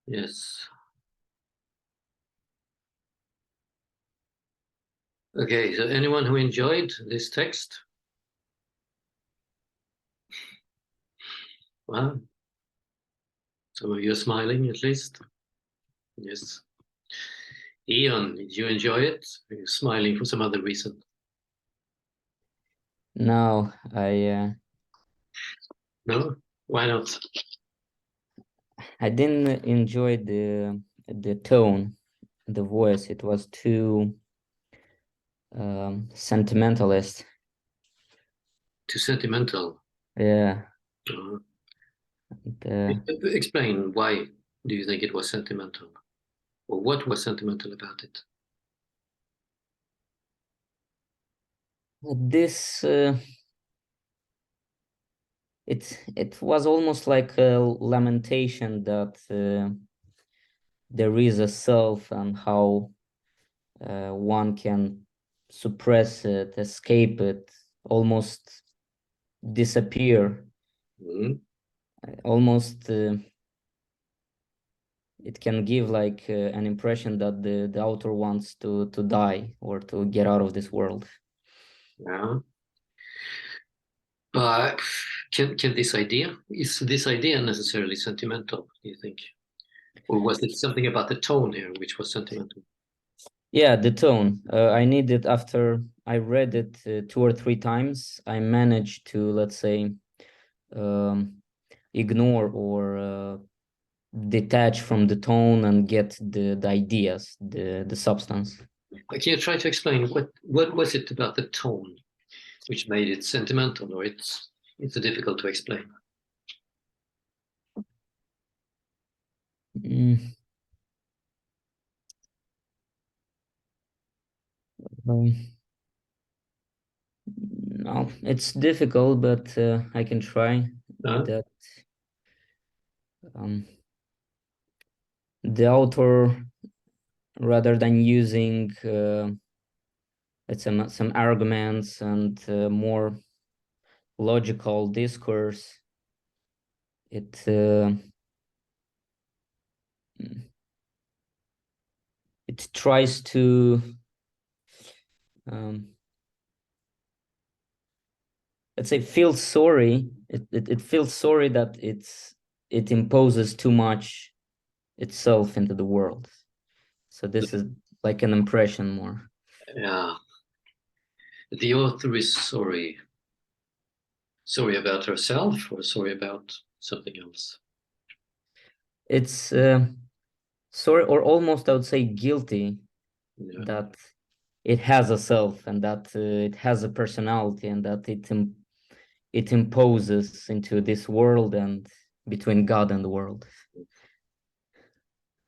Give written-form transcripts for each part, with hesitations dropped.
Yes. Okay, so anyone who enjoyed this text? Well, some of you are smiling at least. Yes. Ian, did you enjoy it? Are you smiling for some other reason? No, No? Why not? I didn't enjoy the tone, the voice. It was too sentimentalist. Too sentimental. Yeah. Uh, The, Explain why do you think it was sentimental? Or what was sentimental about it? this it was almost like a lamentation that there is a self and how one can suppress it, escape it, almost disappear. Mm. Almost it can give like an impression that the author wants to die or to get out of this world. Yeah. But can this idea, is this idea necessarily sentimental, do you think? Or was it something about the tone here which was sentimental? Yeah, the tone. I needed, after I read it 2 or 3 times, I managed to, let's say, um, ignore or detach from the tone and get the ideas, the substance. Can you try to explain what was it about the tone which made it sentimental, or it's difficult to explain? Mm, um, no, it's difficult, but I can try. Uh, That um, the author, rather than using some arguments and more logical discourse, it it tries to um, let's say feel sorry. It feels sorry that it imposes too much itself into the world. So this is like an impression more. yeah, the author is sorry. Sorry about herself or sorry about something else? It's sorry, or almost I would say guilty, Yeah. that it has a self and that it has a personality and that it imposes into this world and between God and the world.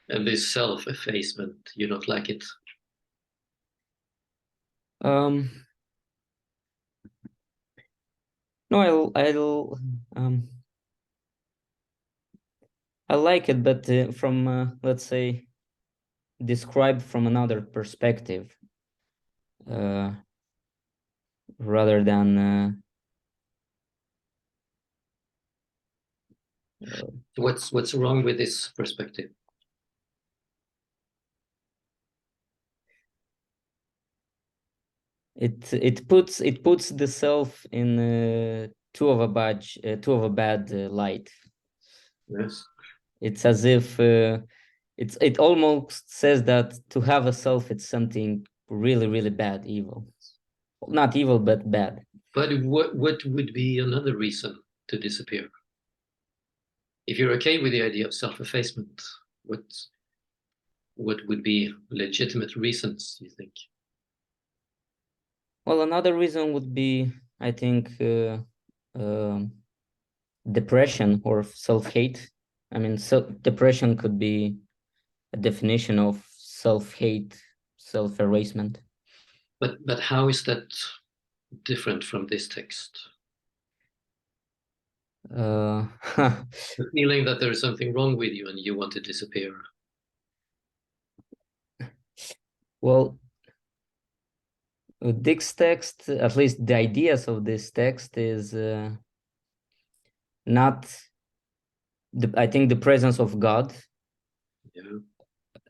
And this self-effacement, you don't like it? Um, no, um, I like it, but from let's say described from another perspective, uh, rather than What's wrong with this perspective? it puts the self in too of a bad light. Yes. It's as if it almost says that to have a self, it's something really, really bad, evil. Not evil, but bad. But what would be another reason to disappear? If you're okay with the idea of self-effacement, what what would be legitimate reasons, you think? Well, another reason would be, I think, um depression or self-hate. I mean, depression could be a definition of self-hate, self-erasement. But how is that different from this text? Uh, The feeling that there's something wrong with you and you want to disappear. well, this text, at least the ideas of this text, is not I think the presence of God. Yeah.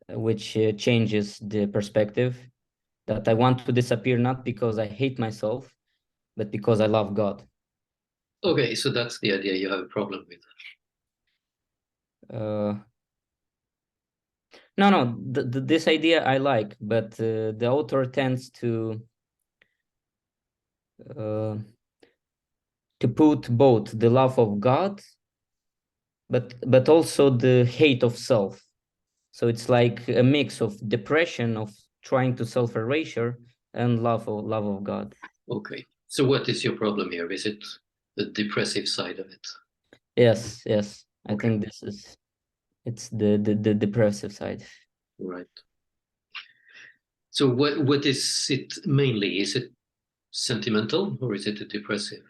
which changes the perspective, that I want to disappear not because I hate myself, but because I love God. Okay, so that's the idea you have a problem with. No, this idea I like, but the author tends uh, to put both the love of God, but also the hate of self. So it's like a mix of depression, of trying to self-erasure, and love of God. Okay, so what is your problem here? Is it the depressive side of it? Yes, I Okay. think it's the depressive side. Right. So what is it mainly? Is it sentimental or is it depressive?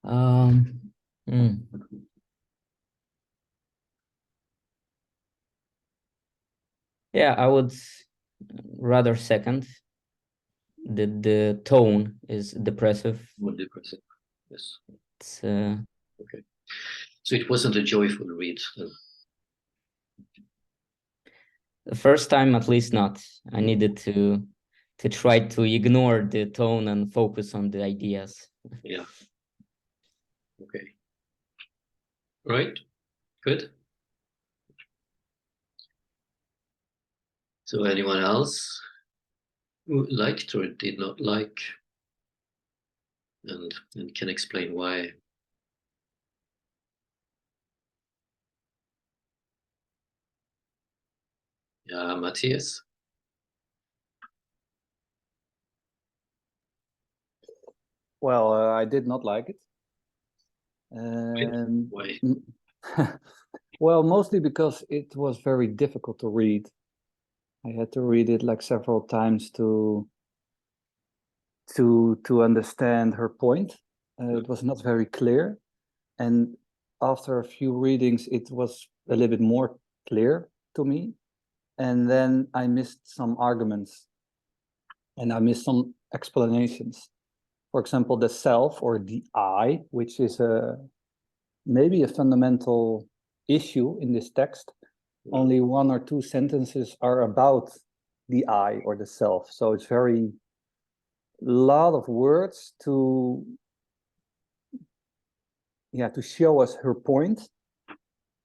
Hmm. Yeah, I would rather second. The tone is depressive. More depressive. Yes. It's Okay. So it wasn't a joyful read. the first time, at least not. I needed to try to ignore the tone and focus on the ideas. Yeah. Okay. Right. Good. So anyone else who liked or did not like and can explain why? Yeah, Matthias. Well, I did not like it. Why? Well, mostly because it was very difficult to read. I had to read it like several times to understand her point. It was not very clear, and after a few readings, it was a little bit more clear to me. And then I missed some arguments, and I missed some explanations. For example, the self or the I, which is maybe a fundamental issue in this text. Only one or two sentences are about the I or the self. So it's very lot of words to show us her point,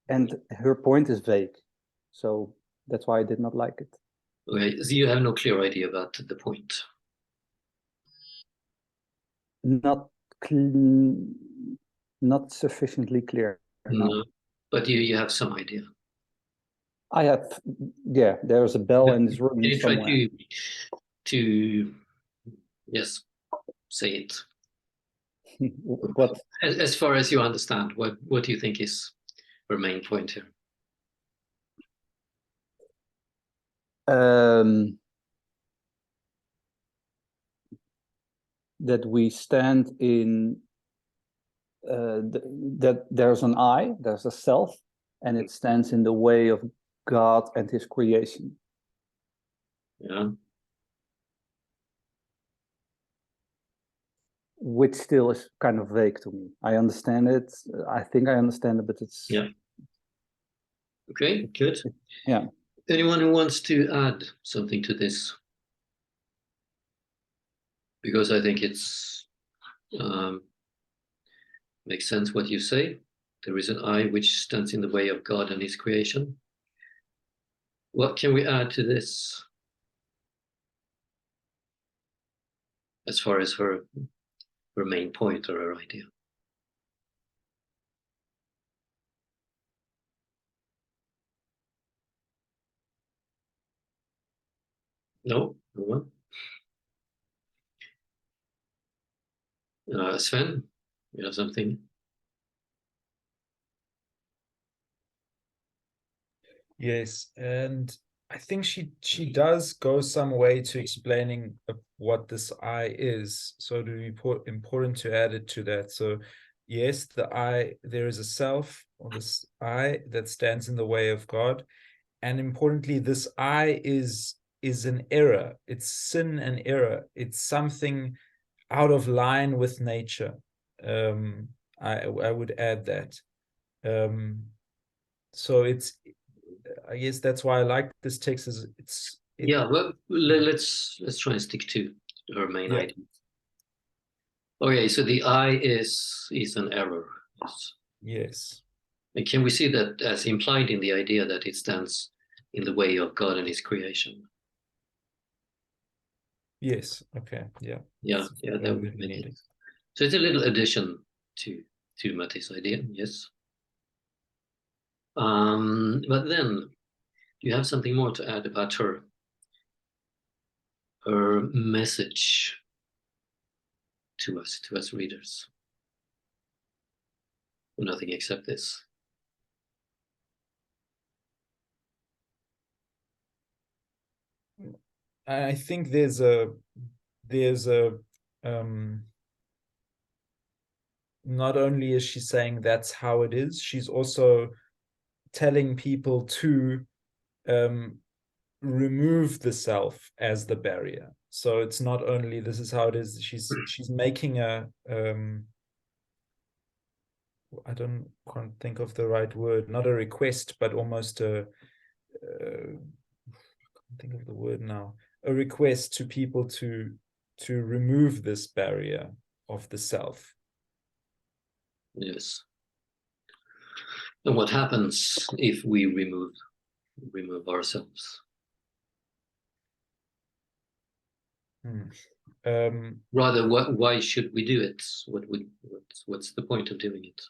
and her point is vague. So that's why I did not like it. Okay, so you have no clear idea about the point. Not not sufficiently clear. No. But you have some idea. I have, yeah, there's a bell in this room Can you try somewhere. to yes, say it? What? As far as you understand, what do you think is her main point here? That we stand in that there's an I, there's a self, and it stands in the way of God and his creation. Yeah. Which still is kind of vague to me. I understand it. I think I understand it, but it's... Yeah. Okay, good. Yeah. Anyone who wants to add something to this? Because I think it's makes sense what you say. There is an I which stands in the way of God and his creation. What can we add to this as far as her main point or her idea? No one? Sven, you have something? Yes, and I think she does go some way to explaining what this I is. So it would be important to add it to that. So yes, the I, there is a self, or this I that stands in the way of God, and importantly, this I is an error. It's sin and error. It's something out of line with nature. I would add that. So I guess that's why I like this text. Is Yeah, well, let's try and stick to her main Yeah. idea. Okay, so the I is an error. Yes. Yes. And can we see that as implied in the idea that it stands in the way of God and his creation? Yes. Okay. Yeah. Yeah, It's yeah, the that way would we need make it. it. So it's a little addition to Matti's idea, yes. But then, do you have something more to add about her message to us readers? Nothing except this. I think there's a not only is she saying that's how it is, she's also telling people to remove the self as the barrier. So it's not only this is how it is, she's making a can't think of the right word, not a request, but almost a can't think of the word now, a request to people to remove this barrier of the self. Yes. And what happens if we remove ourselves? Rather, why should we do it? What's the point of doing it?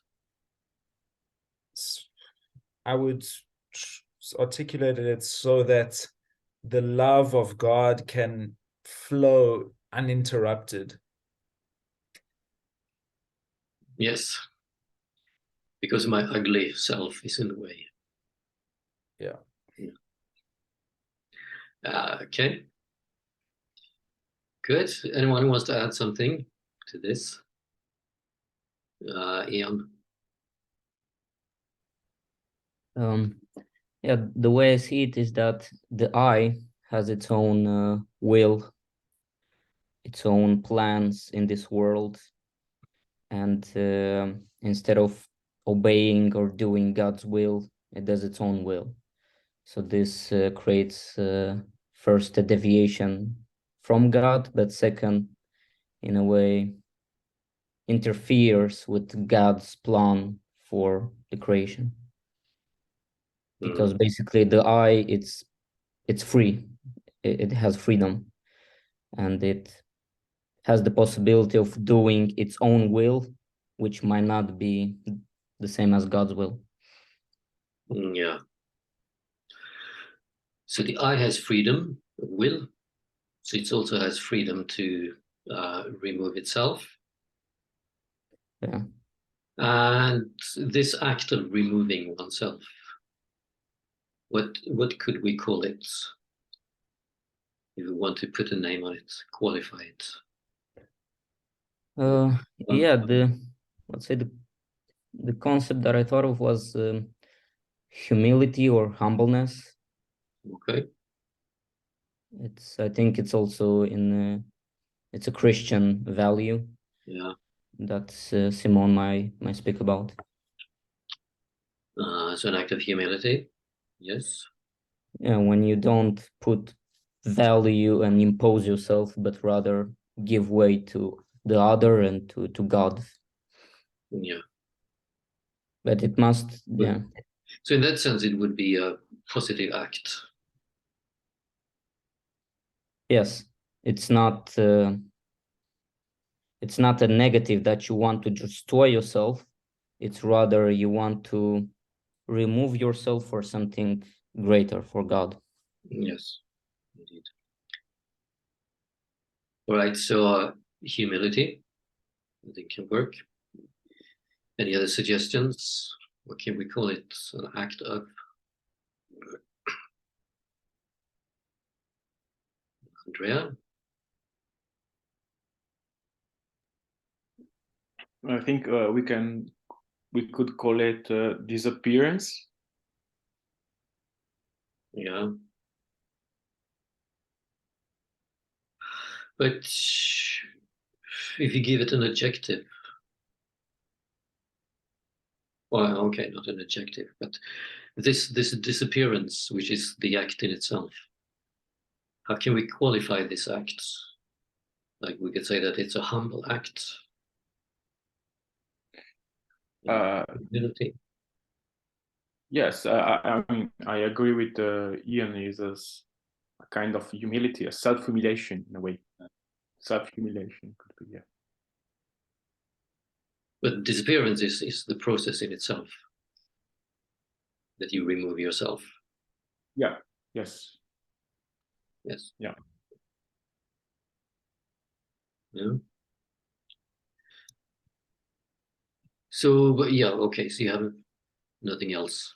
I would articulate it so that the love of God can flow uninterrupted. Yes, because my ugly self is in the way. Yeah. Okay. Good. Anyone who wants to add something to this? Ian. Yeah, the way I see it is that the I has its own will, its own plans in this world, and instead of obeying or doing God's will, it does its own will. So this creates first a deviation from God, but second, in a way, interferes with God's plan for the creation. Because basically the I, it's free, it has freedom, and it has the possibility of doing its own will, which might not be the same as God's will. Yeah. So the I has freedom of will. So it also has freedom to remove itself. Yeah. And this act of removing oneself, what could we call it? If we want to put a name on it, qualify it. Yeah, let's say the concept that I thought of was humility or humbleness. Okay. I think it's also it's a Christian value. Yeah. That Simone might speak about. So an act of humility. Yes. Yeah, when you don't put value and impose yourself, but rather give way to the other and to God. Yeah. But it must, yeah. So in that sense, it would be a positive act. Yes, it's not a negative that you want to destroy yourself. It's rather you want to remove yourself for something greater, for God. Yes, indeed. All right, so humility, I think can work. Any other suggestions? What can we call it? An act of? Andrea? I think we could call it disappearance. Yeah. But if you give it an adjective, Well, okay, not an adjective, but this disappearance, which is the act in itself. How can we qualify this act? Like we could say that it's a humble act. Humility. Yes, I mean, I agree with Ian. Is a kind of humility, a self-humiliation in a way. Self-humiliation could be, yeah. But disappearance is the process in itself. That you remove yourself. Yeah. Yes. Yes. Yeah. Yeah. So, but yeah, okay. So you have nothing else.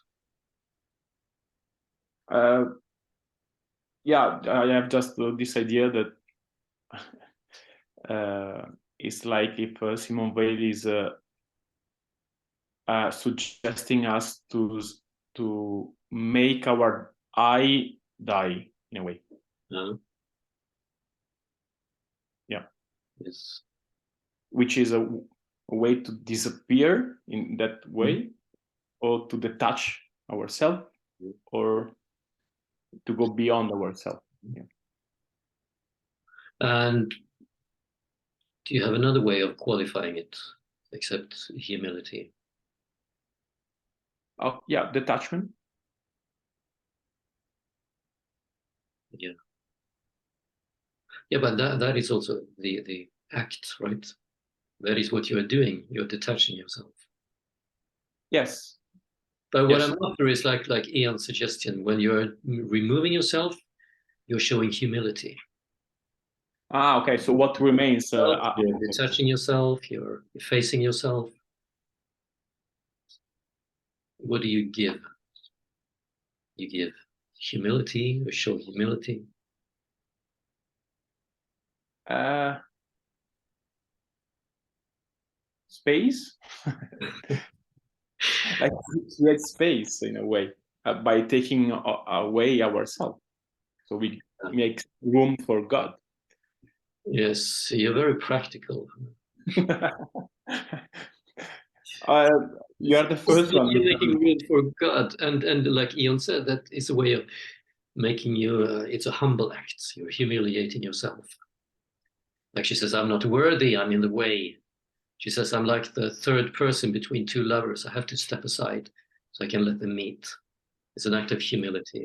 Yeah, I have just this idea that it's like if Simone Weil is suggesting us to make our I die in a way. Yeah. Yes. Which is a way to disappear in that way, or to detach ourselves, or to go beyond ourselves. Yeah. And do you have another way of qualifying it except humility? Oh, yeah, detachment. Yeah. Yeah, but that is also the act, right? That is what you are doing. You're detaching yourself. Yes. But what Yes. I'm after is like Ian's suggestion. When you're removing yourself, you're showing humility. Okay. So what remains? You're detaching yourself. You're facing yourself. What do you give? You give humility or show humility. Space. Like create space in a way by taking away ourselves, so we make room for God. Yes, you're very practical. You are the first one. You're making room for God, and like Ian said, that is a way of making you. It's a humble act. You're humiliating yourself. Like she says, I'm not worthy. I'm in the way. She says, I'm like the third person between two lovers. I have to step aside so I can let them meet. It's an act of humility.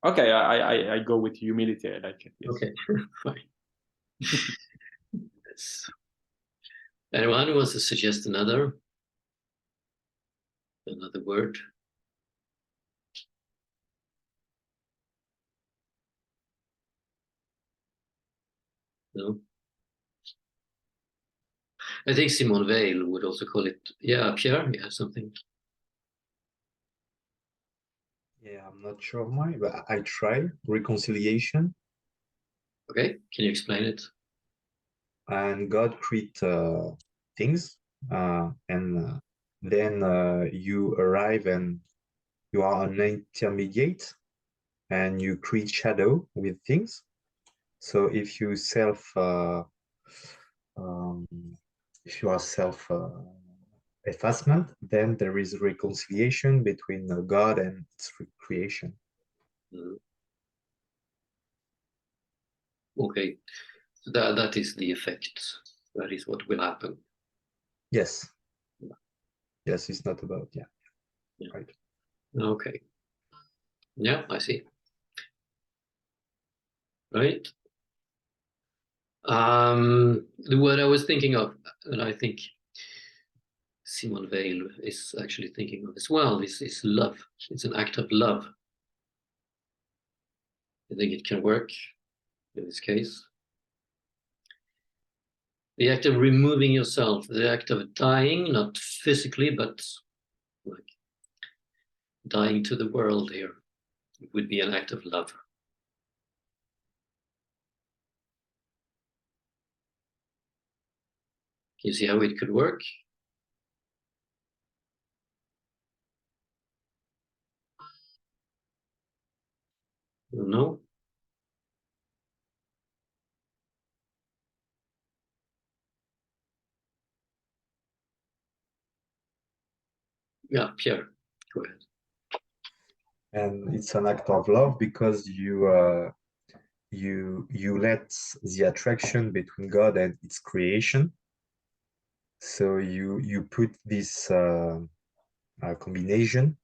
Okay, I go with humility. I like it. Yes. Okay, fine. Yes. Anyone who wants to suggest another word? No. I think Simone Weil would also call it. Yeah, Pierre, you have something. Yeah, I'm not sure why, but I try reconciliation. Okay, can you explain it? And God create things, and then you arrive and you are an intermediate, and you create shadow with things. So if you if you are self effacement, then there is reconciliation between God and its creation. Okay, so that is the effect. That is what will happen. Yes. Yes, it's not about, yeah. Right. Okay. Yeah, I see. Right. What I was thinking of, and I think Simone Weil is actually thinking of as well, is love. It's an act of love. I think it can work in this case. The act of removing yourself, the act of dying, not physically, but like dying to the world here, would be an act of love. Can you see how it could work? No? Yeah, Pierre, go ahead. And it's an act of love because you let the attraction between God and its creation. So you put this combination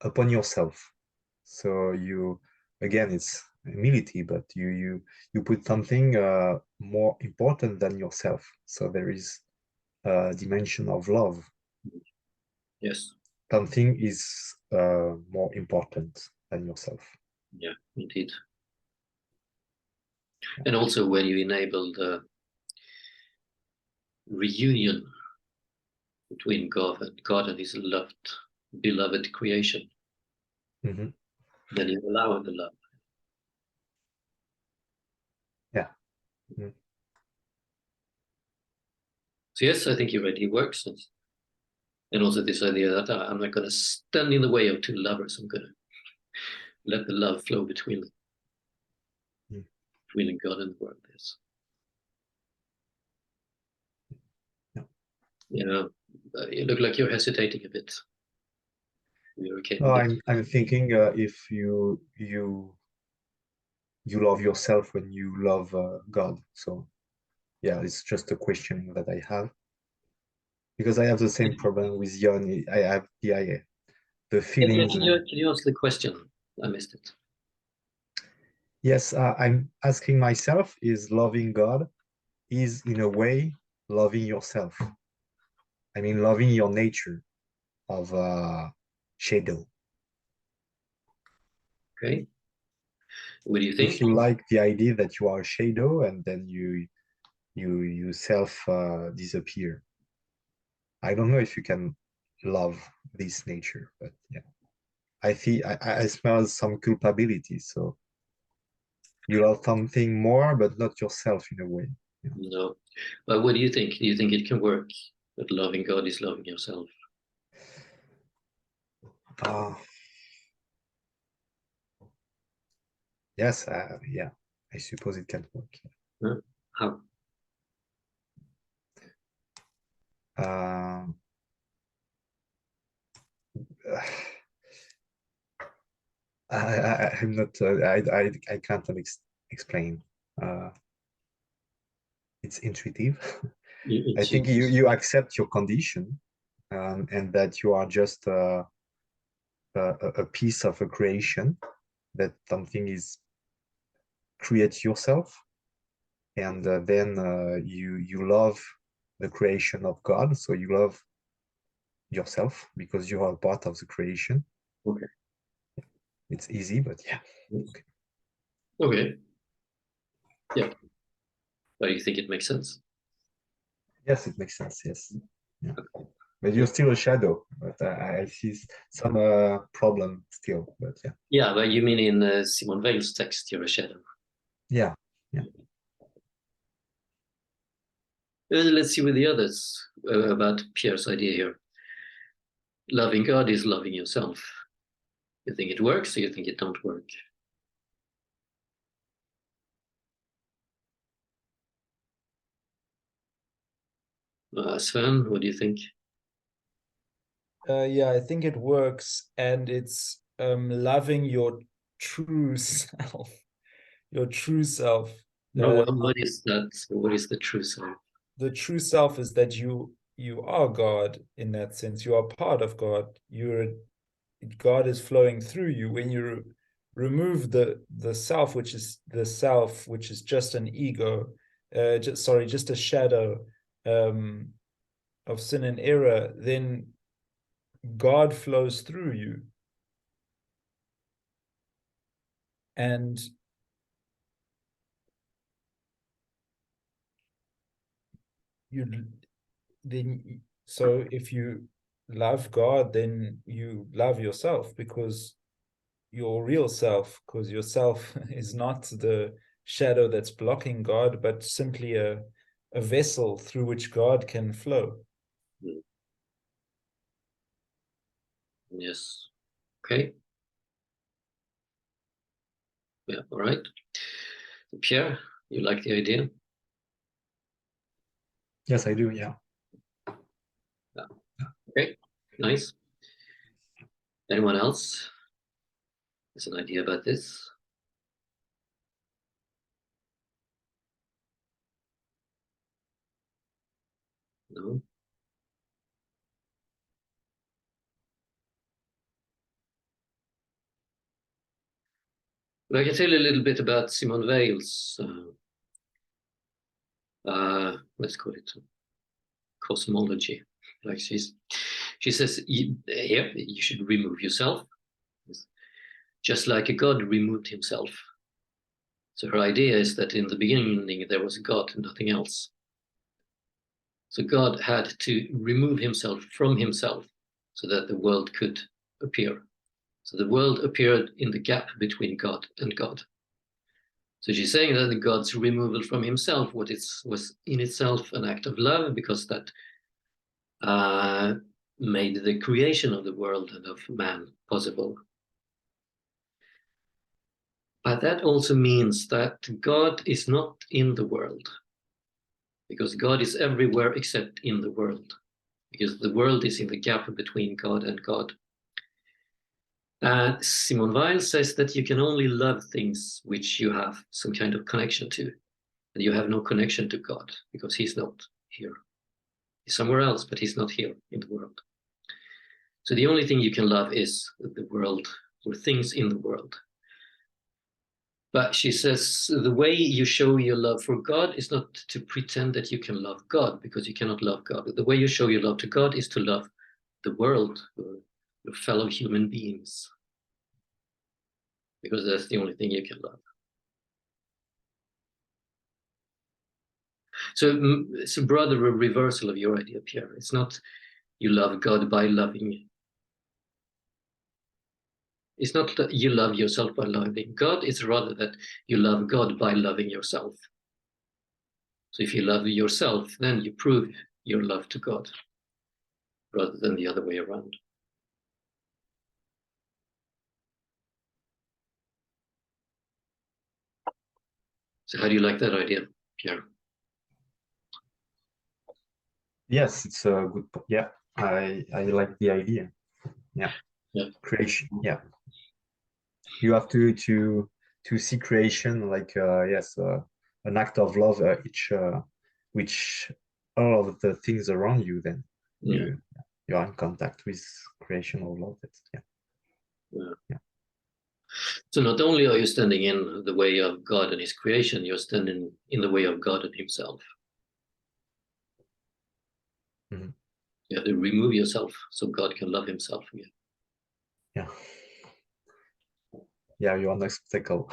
upon yourself. So you, again, it's humility, but you put something more important than yourself. So there is a dimension of love. Yes. Something is more important than yourself. Yeah, indeed. And also when you enable the reunion between God and his beloved creation, Mhm. then you allow the love. Yeah. Mhm. So yes, I think your idea works. And also this idea that I'm not going to stand in the way of two lovers. I'm going to let the love flow between them. Between God and the world. Yes. Yeah. You look like you're hesitating a bit. You're okay. No, I'm thinking if you love yourself when you love God. So yeah, it's just a question that I have because I have the same problem with Jan. I have the feelings. Can you answer the question? I missed it. Yes, I'm asking myself: is loving God is in a way loving yourself? I mean, loving your nature of shadow. Okay. What do you think? If you like the idea that you are a shadow and then you self disappear. I don't know if you can love this nature, but yeah, I smell some culpability. So you love something more, but not yourself in a way. Yeah. No. But what do you think? Do you think it can work? That loving God is loving yourself? Yes, yeah, I suppose it can work. Huh? How? I'm not. I can't explain. It's intuitive. I think you accept your condition, and that you are just a piece of a creation, that something is create yourself, and then you love the creation of God, so you love yourself because you are part of the creation. Okay. It's easy, but yeah. Okay. Okay. Yeah. But you think it makes sense? Yes, it makes sense. Yes. Yeah. But you're still a shadow. But I see some problem still. But yeah. Yeah, but you mean in Simone Weil's text, you're a shadow. Yeah. Yeah. Let's see with the others about Pierre's idea here. Loving God is loving yourself. You think it works, or you think it don't work? Sven, what do you think? Yeah, I think it works, and it's loving your true self, your true self. What is that? What is the true self? The true self is that you are God in that sense. You are part of God. God is flowing through you. When you remove the self, which is just an ego, just a shadow of sin and error, then God flows through you. And so if you love God, then you love yourself, because your real self, because yourself is not the shadow that's blocking God, but simply a vessel through which God can flow. Yes. Okay. Yeah. All right. Pierre, you like the idea? Yes, I do. Yeah. Yeah. Okay, nice. Anyone else has an idea about this? No? Well, I can tell you a little bit about Simone Weil's, let's call it cosmology. Like she says, here you should remove yourself, just like a God removed himself. So her idea is that in the beginning there was God and nothing else. So God had to remove himself from himself so that the world could appear. So the world appeared in the gap between God and God. So she's saying that God's removal from himself was in itself an act of love, because that made the creation of the world and of man possible. But that also means that God is not in the world, because God is everywhere except in the world, because the world is in the gap between God and God. Simone Weil says that you can only love things which you have some kind of connection to, and you have no connection to God because he's not here. He's somewhere else, but he's not here in the world. So the only thing you can love is the world, or things in the world. But she says the way you show your love for God is not to pretend that you can love God, because you cannot love God. The way you show your love to God is to love the world, or your fellow human beings, because that's the only thing you can love. So it's a rather a reversal of your idea, Pierre. It's not you love God by loving. It's not that you love yourself by loving God. It's rather that you love God by loving yourself. So if you love yourself, then you prove your love to God, rather than the other way around. So how do you like that idea, Pierre? Yes, it's a good. Yeah, I like the idea. Yeah. Yeah. Creation. Yeah. You have to see creation like yes, an act of love, which all of the things around you. Then you are in contact with creation or love. Yeah. So not only are you standing in the way of God and his creation, you're standing in the way of God and himself. Mm-hmm. You have to remove yourself so God can love himself again. Yeah. Yeah, you're an obstacle.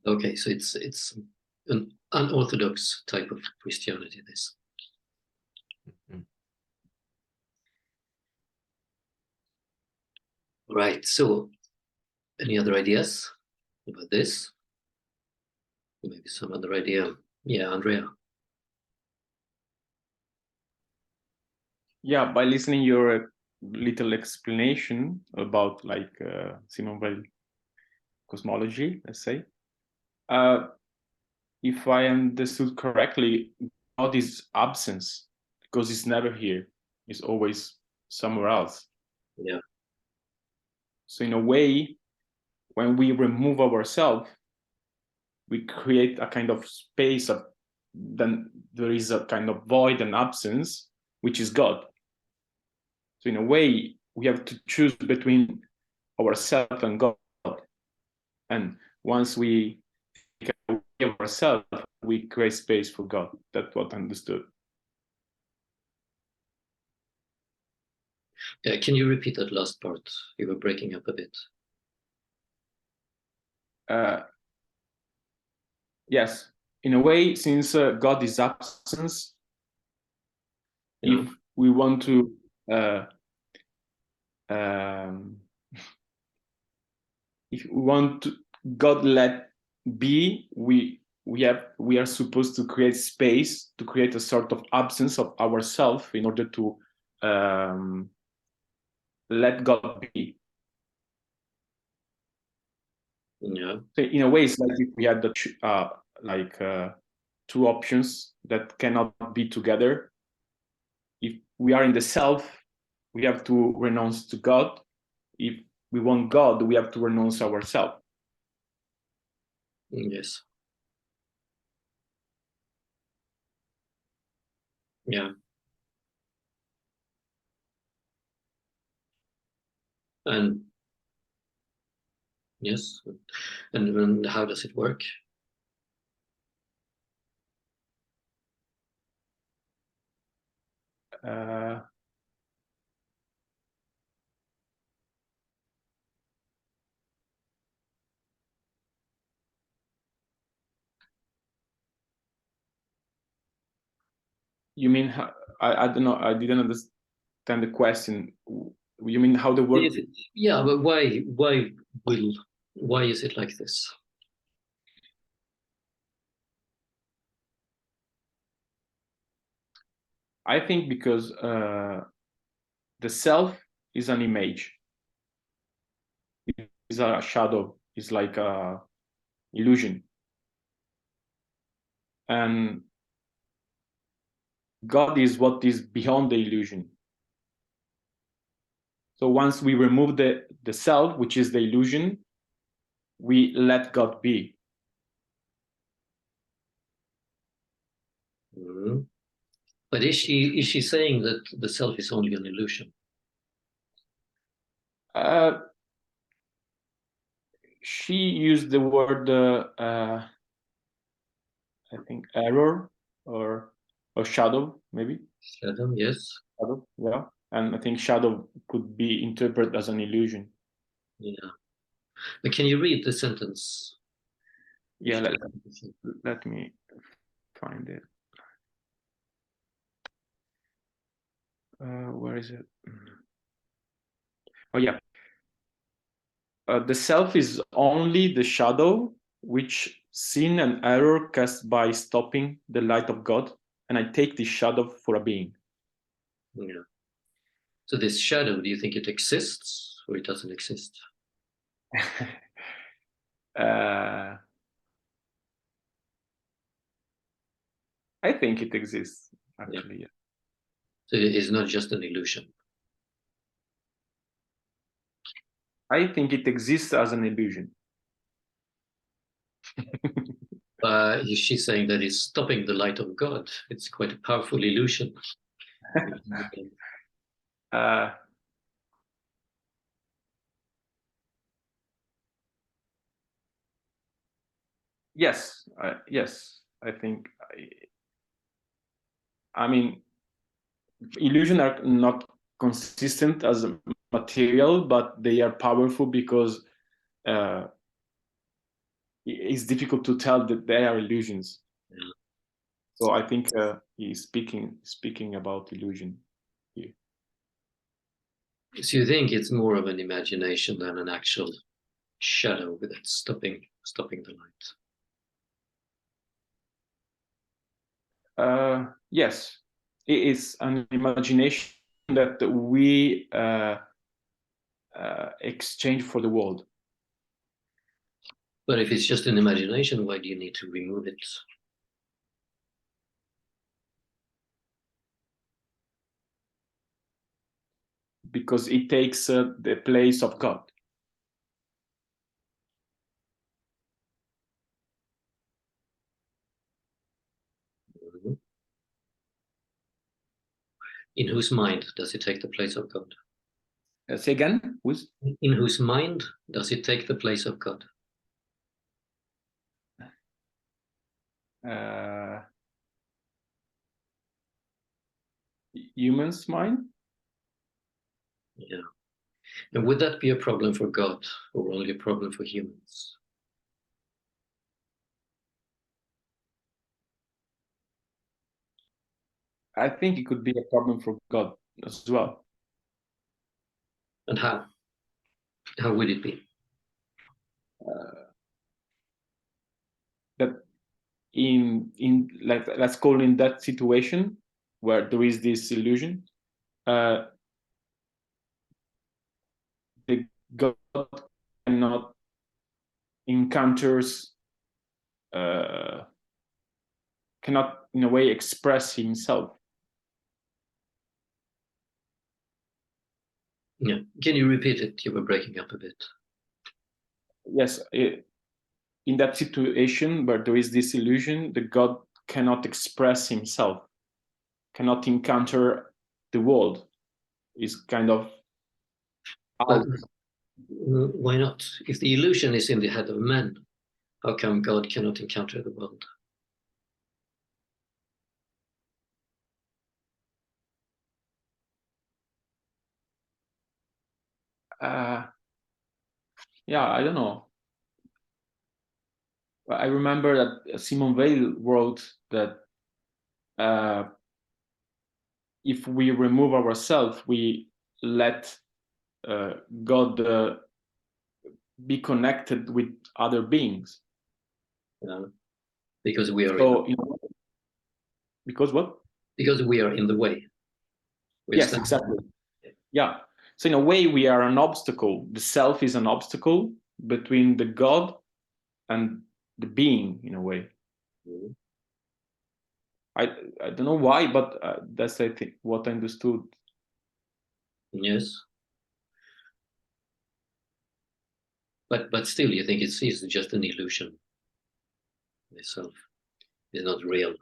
Okay, so it's an unorthodox type of Christianity, this. Mm-hmm. Right, so any other ideas about this? Maybe some other idea. Yeah, Andrea. Yeah, by listening your little explanation about like Simone Weil cosmology, let's say, if I understood correctly, God is absence because he's never here. He's always somewhere else. Yeah. So in a way, when we remove ourselves, we create a kind of space of, then there is a kind of void and absence, which is God. So in a way, we have to choose between ourselves and God. And once we take away ourselves, we create space for God. That's what I understood. Yeah, can you repeat that last part? You were breaking up a bit. Yes, in a way, since God is absence, Yeah. if we want to if we want to God let be, we are supposed to create space, to create a sort of absence of ourselves in order to let God be. Yeah. So in a way, it's like if we had the two options that cannot be together. If we are in the self, we have to renounce to God. If we want God, we have to renounce ourselves. Yes. Yeah. And yes. And how does it work? You mean, I don't know, I didn't understand the question. You mean how the work? Yeah, but why is it like this? I think because the self is an image. It's a shadow. It's like a illusion. And God is what is beyond the illusion. So once we remove the self, which is the illusion, we let God be. Mhm. But is she saying that the self is only an illusion? She used the word, I think, error or shadow, maybe. Shadow, yes. Shadow, yeah. And I think shadow could be interpreted as an illusion. Yeah. But can you read the sentence? Yeah, let me find it. Where is it? Oh, yeah. The self is only the shadow which sin and error cast by stopping the light of God, and I take this shadow for a being. Yeah. So this shadow, do you think it exists or it doesn't exist? I think it exists, actually. Yeah. So it is not just an illusion. I think it exists as an illusion. She's saying that it's stopping the light of God. It's quite a powerful illusion. Yes, yes. I think. I mean, illusions are not consistent as a material, but they are powerful because it's difficult to tell that they are illusions. Yeah. So I think he's speaking about illusion here. So you think it's more of an imagination than an actual shadow that's stopping the light? Yes, it is an imagination that we exchange for the world. But if it's just an imagination, why do you need to remove it? Because it takes the place of God. Mhm. In whose mind does it take the place of God? Say again, who's? In whose mind does it take the place of God? Human's mind? Yeah. And would that be a problem for God or only a problem for humans? I think it could be a problem for God as well. And how? How would it be? That in like, let's call in that situation where there is this illusion, the God cannot encounters cannot in a way express himself. Yeah. Can you repeat it? You were breaking up a bit. Yes, in that situation where there is this illusion, the God cannot express himself, cannot encounter the world, is kind of out. Why not? If the illusion is in the head of man, how come God cannot encounter the world? Yeah, I don't know. I remember that Simone Weil wrote that if we remove ourselves, we let God be connected with other beings. Because we are So, because what? Because we are in the way. Yes, exactly. Yeah. So in a way, we are an obstacle. The self is an obstacle between the God and the being, in a way. Mm-hmm. I don't know why, but that's I think what I understood. Yes. But still, you think it's just an illusion. Itself is not real.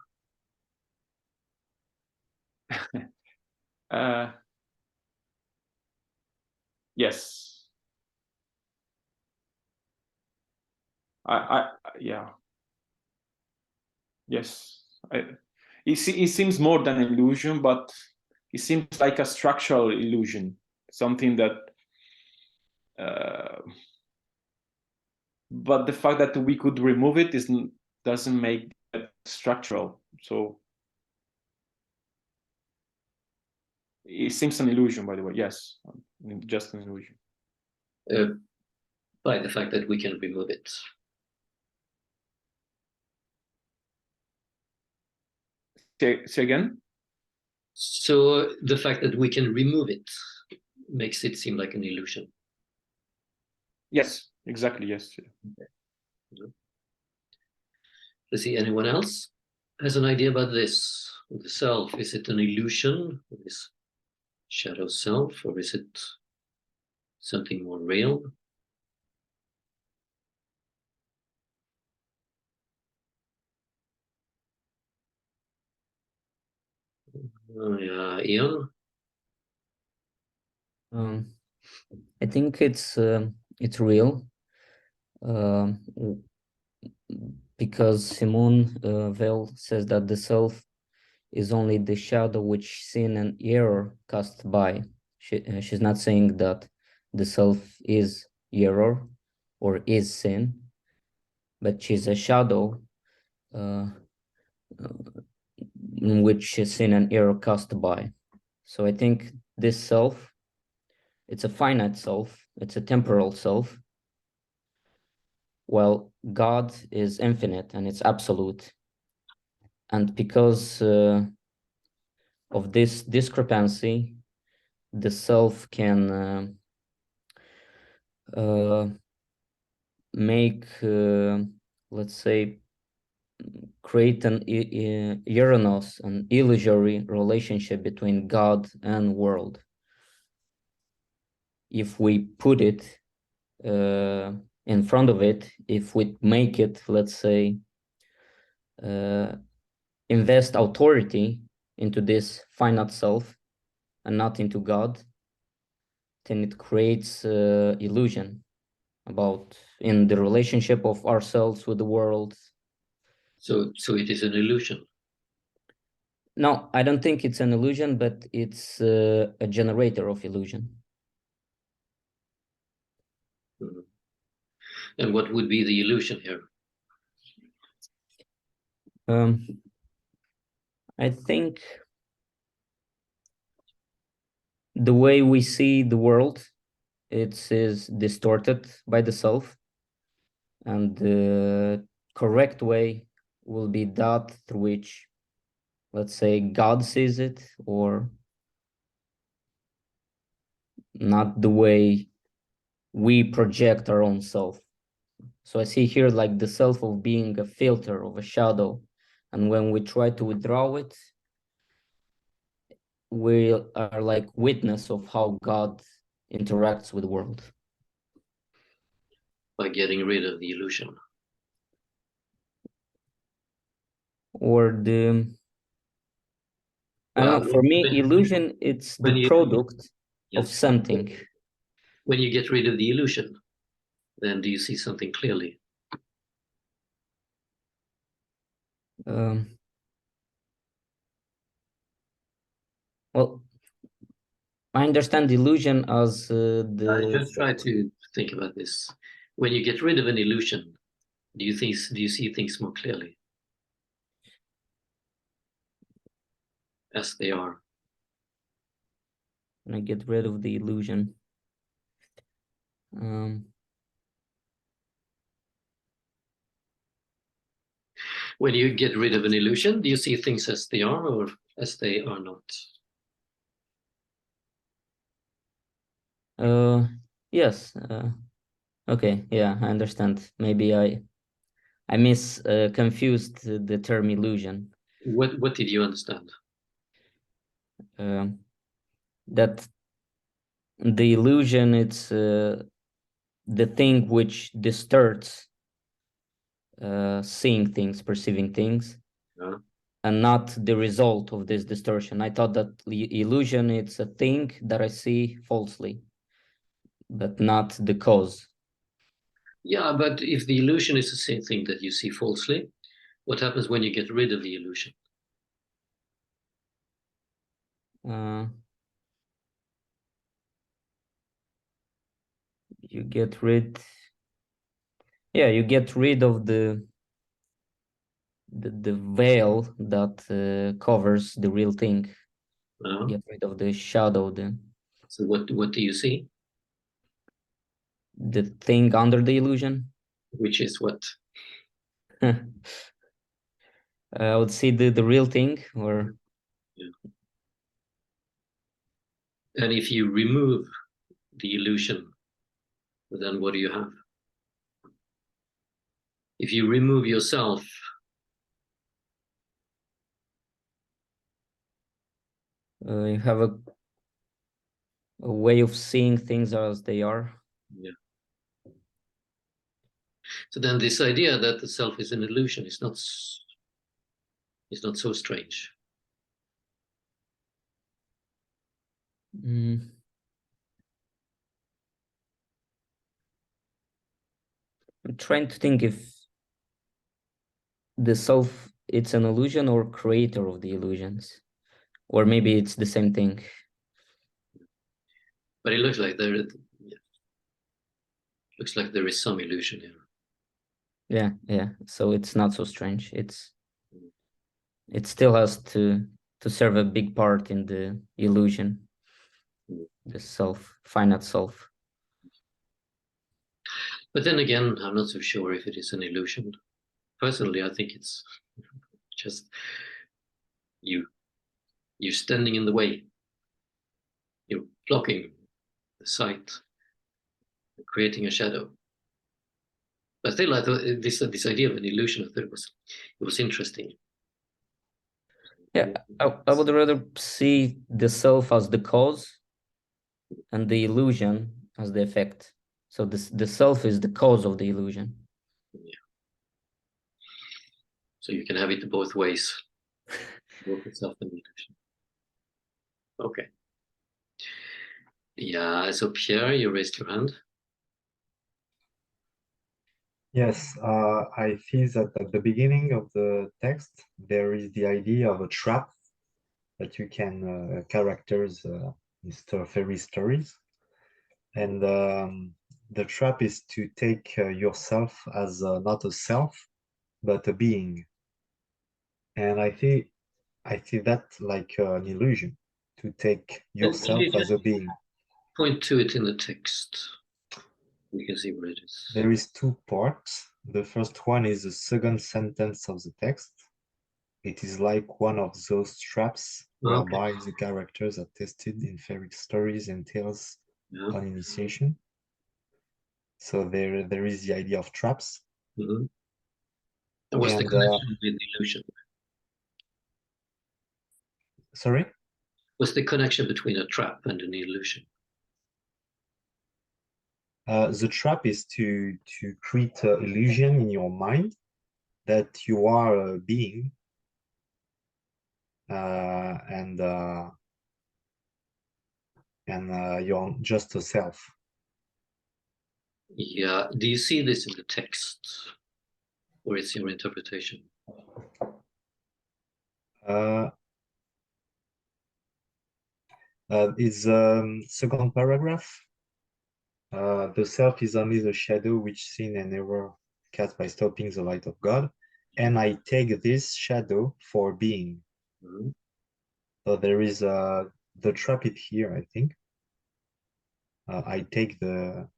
Yes. Yeah. Yes. It seems more than an illusion, but it seems like a structural illusion, something that. But the fact that we could remove it doesn't make it structural. So it seems an illusion, by the way. Yes, just an illusion. By the fact that we can remove it. Say again? So the fact that we can remove it makes it seem like an illusion. Yes, exactly. Yes. Okay. Let's see, anyone else has an idea about this? The self, is it an illusion, this shadow self, or is it something more real? Yeah, Ian? I think it's real, because Simone Weil says that the self is only the shadow which sin and error cast by. She's not saying that the self is error or is sin, but she's a shadow in which sin and error cast by. So I think this self, it's a finite self, it's a temporal self, while God is infinite and it's absolute. And because of this discrepancy, the self can make, let's say, create an erroneous, an illusory relationship between God and world. If we put it in front of it, if we make it, let's say, invest authority into this finite self and not into God, then it creates illusion about in the relationship of ourselves with the world. So it is an illusion. No, I don't think it's an illusion, but it's a generator of illusion. Mm-hmm. And what would be the illusion here? I think the way we see the world, it is distorted by the self, and the correct way will be that through which, let's say, God sees it, or not the way we project our own self. So I see here like the self of being a filter, of a shadow, and when we try to withdraw it, we are like witness of how God interacts with the world. By getting rid of the illusion. Or the, I don't know, for me, illusion, it's the product of something. When you get rid of the illusion, then do you see something clearly? Well, I understand illusion as I just try to think about this. When you get rid of an illusion, do you see things more clearly as they are? When I get rid of the illusion. When you get rid of an illusion, do you see things as they are or as they are not? Yes. Okay. Yeah, I understand. Maybe I confused the term illusion. What did you understand? That the illusion, it's the thing which distorts seeing things, perceiving things, and not the result of this distortion. I thought that the illusion, it's a thing that I see falsely, but not the cause. Yeah, but if the illusion is the same thing that you see falsely, what happens when you get rid of the illusion? You get rid of the veil that covers the real thing. Get rid of the shadow then. So what do you see? The thing under the illusion. Which is what? I would see the real thing, or and if you remove the illusion, then what do you have? If you remove yourself, you have a way of seeing things as they are. Yeah. So then this idea that the self is an illusion is not so strange. I'm trying to think if the self, it's an illusion or creator of the illusions, or maybe it's the same thing. But it looks like there is some illusion here. Yeah. So it's not so strange. It still has to serve a big part in the illusion, the self, finite self. But then again, I'm not so sure if it is an illusion. Personally, I think it's just you're standing in the way. You're blocking the sight, creating a shadow. But still, I thought this idea of an illusion, I thought it was interesting. Yeah, I would rather see the self as the cause and the illusion as the effect. So the self is the cause of the illusion. Yeah. So you can have it both ways, both the self and the illusion. Okay. Yeah, so Pierre, you raised your hand. Yes, I feel that at the beginning of the text, there is the idea of a trap that you can characters in fairy stories. And the trap is to take yourself as not a self, but a being. And I see that like an illusion, to take yourself as a being. Point to it in the text. We can see where it is. There is two parts. The first one is the second sentence of the text. It is like one of those traps whereby the characters are tested in fairy stories and tales on initiation. So there is the idea of traps. And what's the connection with the illusion? Sorry? What's the connection between a trap and an illusion? The trap is to create an illusion in your mind that you are a being, and you're just a self. Yeah. Do you see this in the text, or it's your interpretation? It's second paragraph. The self is only the shadow which sin and error cast by stopping the light of God, and I take this shadow for being. Mhm. So there is the trap it here, I think. I take the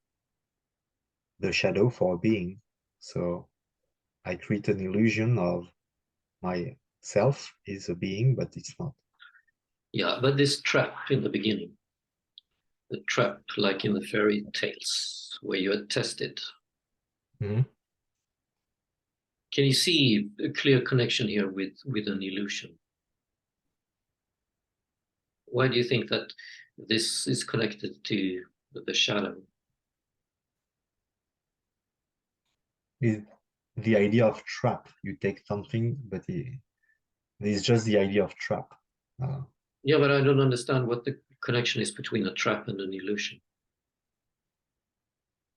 shadow for being. So I create an illusion of myself is a being, but it's not. Yeah, but this trap in the beginning, the trap like in the fairy tales where you are tested. Mhm. Can you see a clear connection here with an illusion? Why do you think that this is connected to the shadow? The idea of trap. You take something, but it's just the idea of trap. Yeah, but I don't understand what the connection is between a trap and an illusion.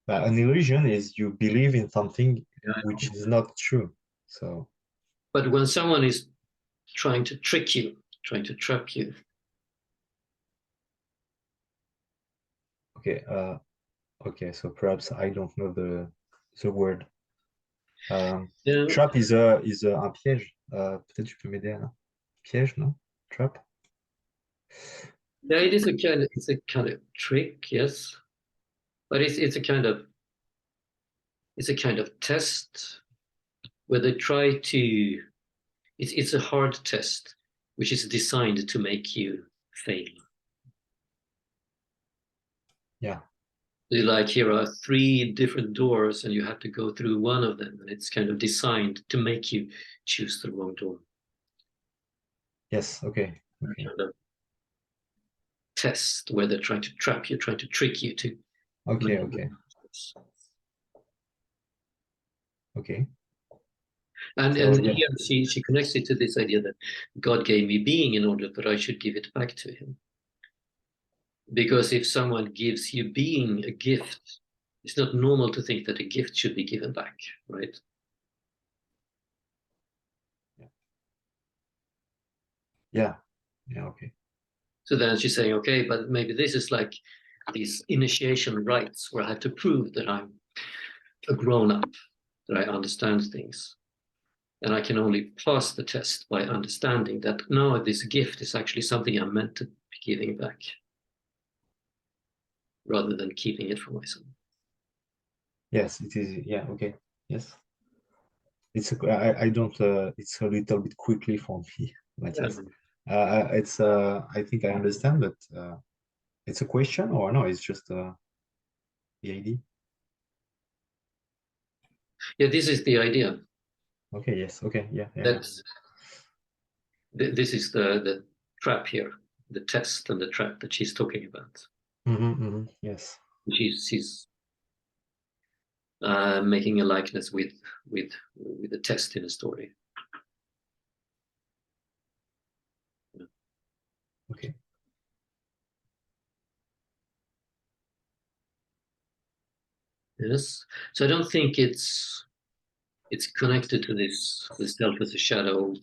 But an illusion is you believe in something Yeah. which is not true. So But when someone is trying to trick you, trying to trap you, okay, so perhaps I don't know the word. yeah, Trap is un piège. Peut-être tu peux m'aider, Anna. Piège, non? Trap? yeah, it's a kind of trick, yes, but it's a kind of test where they try to. It's a hard test, which is designed to make you fail. Yeah. Like here are 3 different doors, and you have to go through one of them, and it's kind of designed to make you choose the wrong door. Yes. Okay. Okay. Kind of test where they're trying to trap you, trying to trick you to. Okay. Okay. Okay. And So, yeah. here she connects it to this idea that God gave me being in order that I should give it back to him. Because if someone gives you being a gift, it's not normal to think that a gift should be given back, right? Yeah. Yeah. Okay. So then she's saying, okay, but maybe this is like these initiation rites where I have to prove that I'm a grown up, that I understand things. And I can only pass the test by understanding that no, this gift is actually something I'm meant to be giving back rather than keeping it for myself. Yes, it is. Yeah. Okay. Yes. It's I don't. It's a little bit quickly for me, Matthias. It's. I think I understand, but it's a question or no? It's just the idea. Yeah, this is the idea. Okay. Yes. Okay. Yeah. Yeah. That's this is the trap here, the test and the trap that she's talking about. Yes. She's making a likeness with the test in a story. Okay. Yes. So I don't think it's connected to this the self as a shadow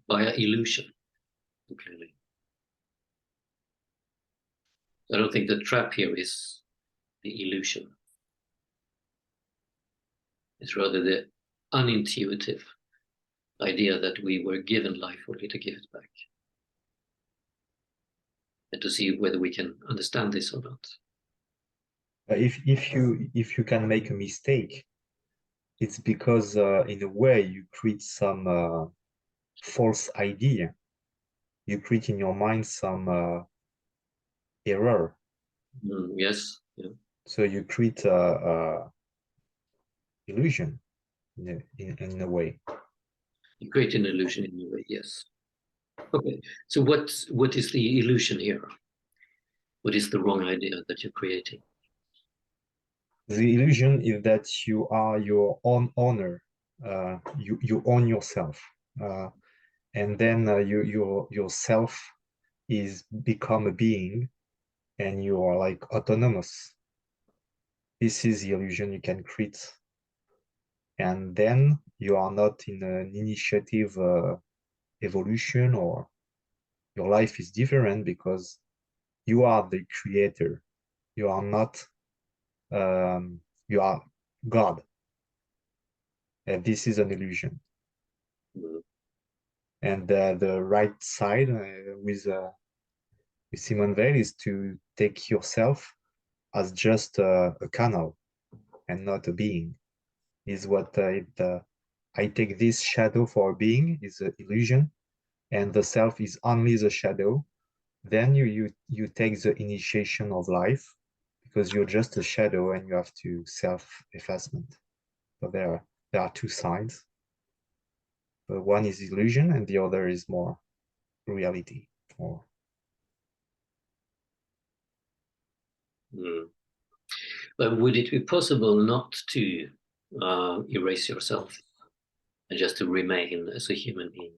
by illusion, clearly. I don't think the trap here is the illusion. It's rather the unintuitive idea that we were given life only to give it back. And to see whether we can understand this or not. If you can make a mistake, it's because in a way you create some false idea. You create in your mind some error. Yes. Yeah. So you create illusion in a way. You create an illusion in a way, yes. Okay, so what is the illusion here? What is the wrong idea that you're creating? The illusion is that you are your own owner. You own yourself, and then yourself is become a being, and you are like autonomous. This is the illusion you can create, and then you are not in an initiative evolution, or your life is different because you are the creator. You are not. You are God. And this is an illusion. And the right side with Simone Weil is to take yourself as just a canal and not a being. Is what I take this shadow for a being is an illusion, and the self is only the shadow. Then you take the initiation of life because you're just a shadow and you have to self-effacement. So there are two sides. But one is illusion and the other is more reality. Or But would it be possible not to erase yourself and just to remain as a human being?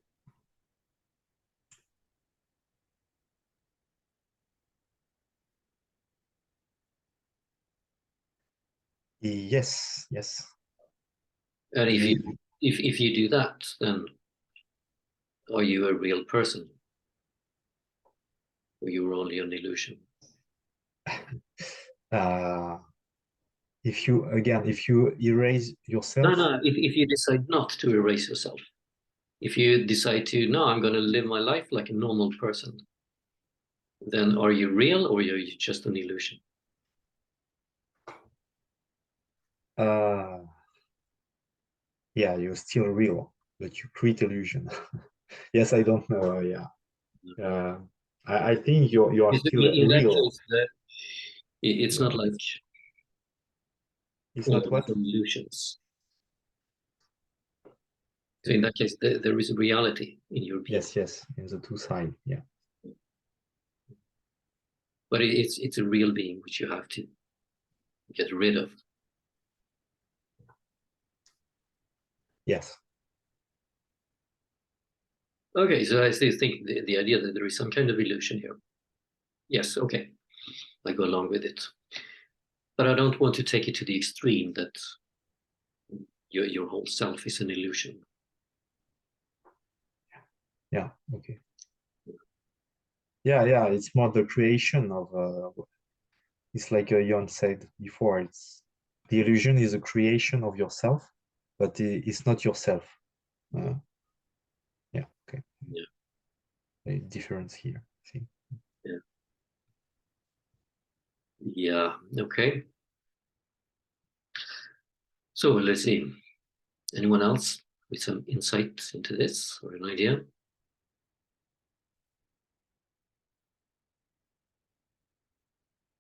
yes, yes. And if you do that, then are you a real person? Or you're only an illusion? If you erase yourself. No, if you decide not to erase yourself, if you decide to, no, I'm going to live my life like a normal person, then are you real or are you just an illusion? Yeah, you're still real, but you create illusion. Yes, I don't know. Yeah, I think you are still In that real. case, it's not like it's all not what? illusions. So in that case, there is a reality in your being. Yes, in the two sides. Yeah. But it's a real being which you have to get rid of. Yes. Okay, so I still think the idea that there is some kind of illusion here. Yes, okay, I go along with it. But I don't want to take it to the extreme that your whole self is an illusion. Yeah, okay. Yeah, it's more the creation of it's like Jon said before, it's the illusion is a creation of yourself, but it's not yourself. Yeah, okay. Yeah. A difference here, I think. Yeah, okay. So let's see. Anyone else with some insight into this or an idea?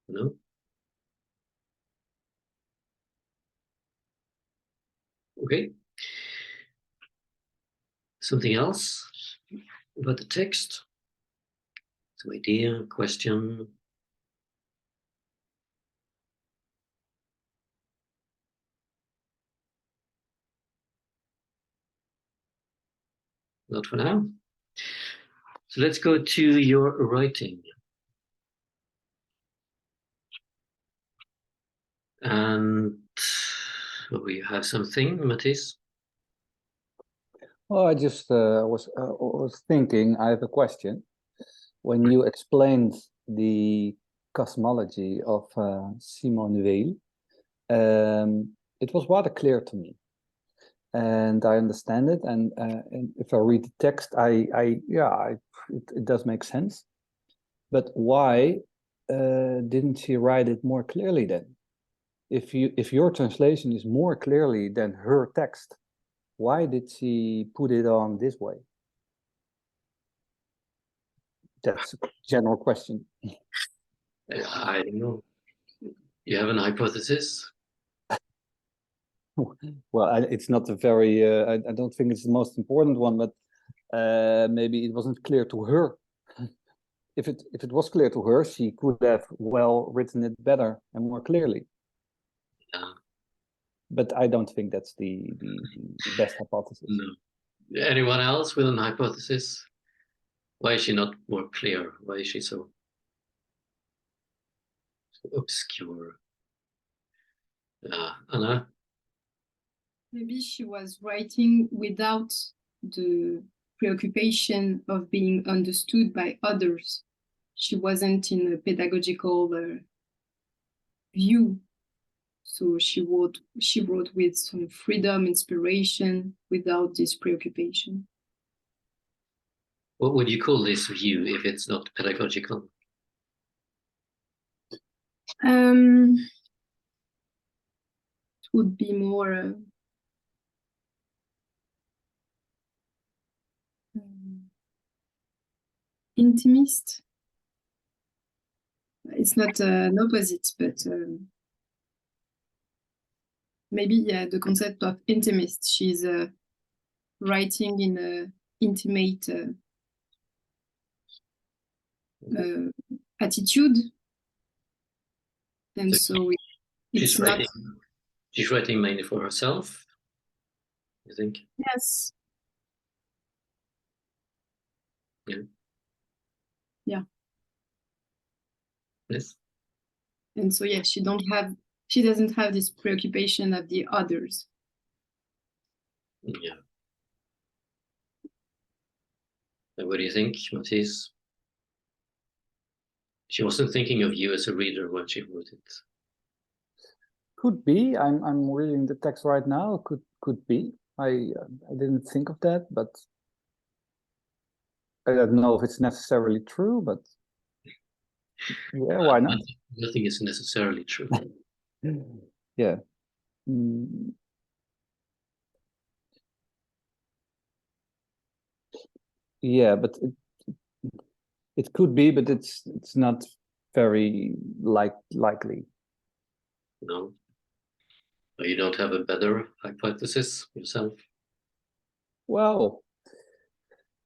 No? Okay. Something else about the text? Some idea, question? Not for now. So let's go to your writing. And we have something, Mathis? Well, I just was thinking, I have a question. When you explained the cosmology of Simone Weil, it was rather clear to me. And I understand it. And if I read the text, it does make sense. But why didn't she write it more clearly then? If your translation is more clearly than her text, why did she put it on this way? That's a general question. I don't know. You have an hypothesis? Well, it's not a very, I don't think it's the most important one, but maybe it wasn't clear to her. If it was clear to her, she could have well written it better and more clearly. Yeah. But I don't think that's the best hypothesis. No. Anyone else with an hypothesis? Why is she not more clear? Why is she so obscure? Anna? Maybe she was writing without the preoccupation of being understood by others. She wasn't in a pedagogical view. So she wrote with some freedom, inspiration, without this preoccupation. What would you call this view if it's not pedagogical? It would be more intimist. It's not an opposite, but maybe the concept of intimist. She's writing in a intimate attitude, and so it's not. She's writing mainly for herself, you think? Yes. Yeah. Yeah. Yes. And so yeah, she doesn't have this preoccupation of the others. Yeah. And what do you think, Mathis? She wasn't thinking of you as a reader when she wrote it. Could be. I'm reading the text right now. Could be. I didn't think of that, but I don't know if it's necessarily true. But yeah, why not? Nothing is necessarily true. Yeah. Mm. Yeah, but it could be, but it's not very likely. No. You don't have a better hypothesis yourself? Well,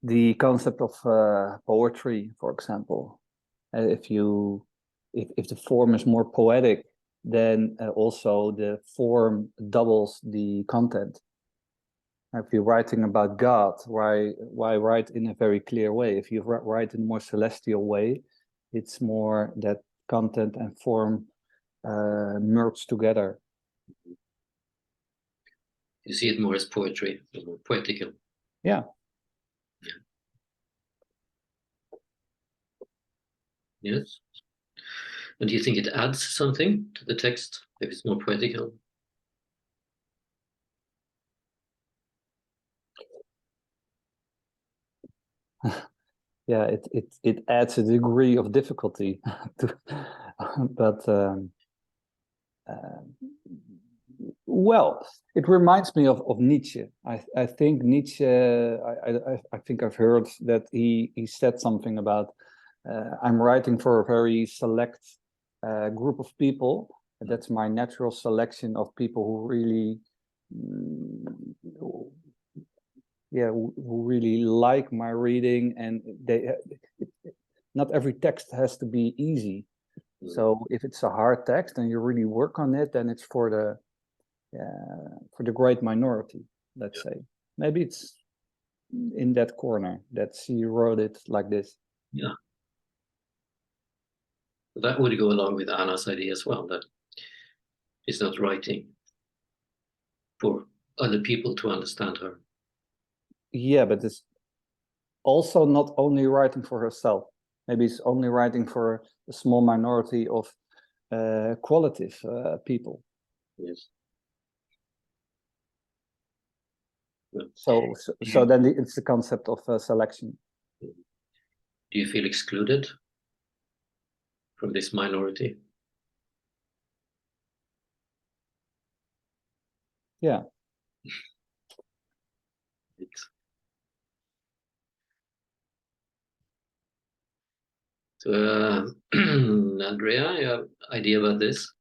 the concept of poetry, for example, if the form is more poetic, then also the form doubles the content. If you're writing about God, why write in a very clear way? If you write in a more celestial way, it's more that content and form merge together. You see it more as poetry, more poetical. Yeah. Yes. And do you think it adds something to the text if it's more poetical? Yeah, it adds a degree of difficulty to, but well, it reminds me of Nietzsche. I think Nietzsche. I think I've heard that he said something about I'm writing for a very select group of people. That's my natural selection of people who really, who really like my reading, and not every text has to be easy. So if it's a hard text and you really work on it, then it's for the great minority, let's say. Maybe it's in that corner that she wrote it like this. Yeah. That would go along with Anna's idea as well, that she's not writing for other people to understand her. Yeah, but it's also not only writing for herself. Maybe it's only writing for a small minority of qualitative people. Yes. So then it's the concept of selection. Do you feel excluded from this minority? Yeah. So, Andrea, you have idea about this?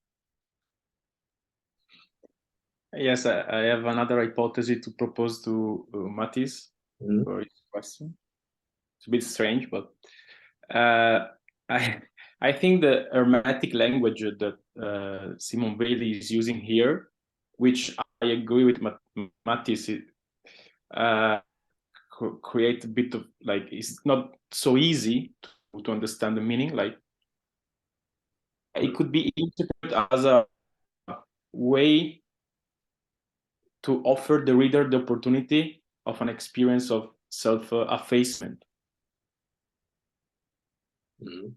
Yes, I have another hypothesis to propose to Mathis. Mhm. for his question. It's a bit strange, but I I think the hermetic language that Simon Weil is using here, which I agree with Mattis, create a bit of like it's not so easy to understand the meaning. Like it could be interpreted as a way to offer the reader the opportunity of an experience of self-effacement. Mhm.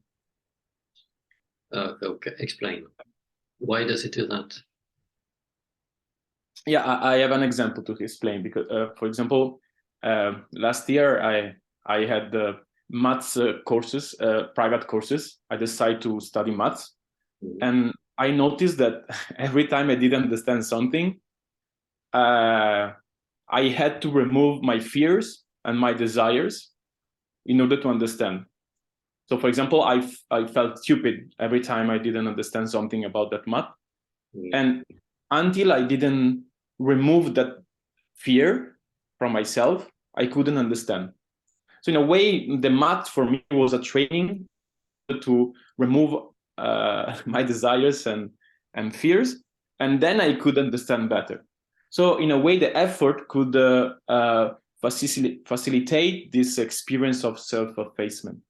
Okay, explain. Why does it do that? Yeah, I have an example to explain because, for example, last year I had the maths courses, private courses. I decided to study maths, and I noticed that every time I didn't understand something, I had to remove my fears and my desires in order to understand. So, for example, I felt stupid every time I didn't understand something about that math, and until I didn't remove that fear from myself, I couldn't understand. So in a way, the math for me was a training to remove my desires and fears, and then I could understand better. So in a way, the effort could facilitate this experience of self-effacement.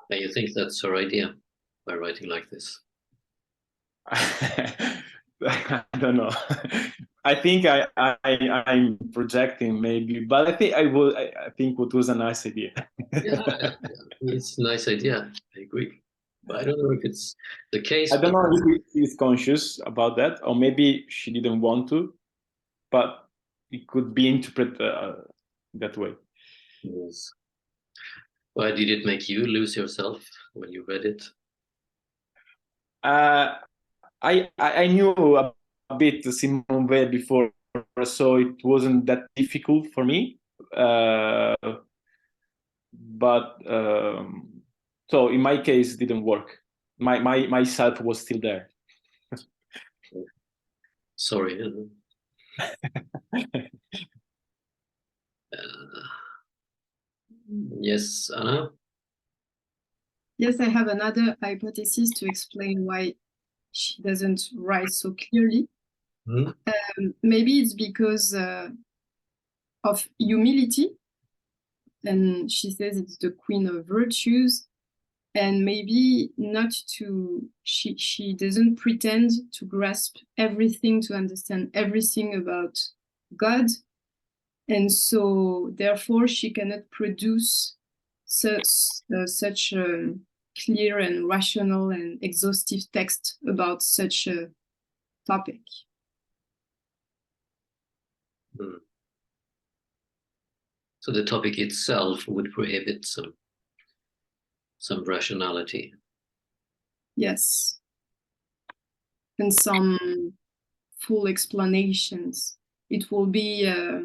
And you think that's her idea by writing like this? I don't know. I think I'm projecting maybe, but I think it was a nice idea. Yeah, it's a nice idea. I agree. But I don't know if it's the case. I don't know if she's conscious about that, or maybe she didn't want to, but it could be interpreted that way. Yes. Why did it make you lose yourself when you read it? I knew a bit Simone Weil before, so it wasn't that difficult for me. But so in my case, it didn't work. Myself was still there. Sorry. Yes, Anna? Yes, I have another hypothesis to explain why she doesn't write so clearly. Hmm? Maybe it's because of humility, and she says it's the queen of virtues, and maybe not to she doesn't pretend to grasp everything, to understand everything about God, and so therefore she cannot produce such a clear and rational and exhaustive text about such a topic. Hmm. So the topic itself would prohibit some rationality. Yes, and some full explanations. It will be a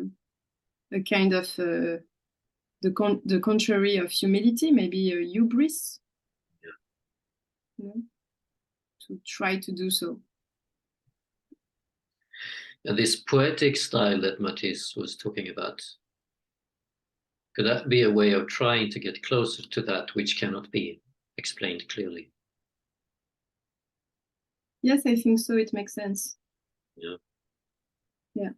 kind of the contrary of humility, maybe a hubris. Yeah. You know, to try to do so. And this poetic style that Matisse was talking about, could that be a way of trying to get closer to that which cannot be explained clearly? Yes, I think so. It makes sense. Yeah. Yeah.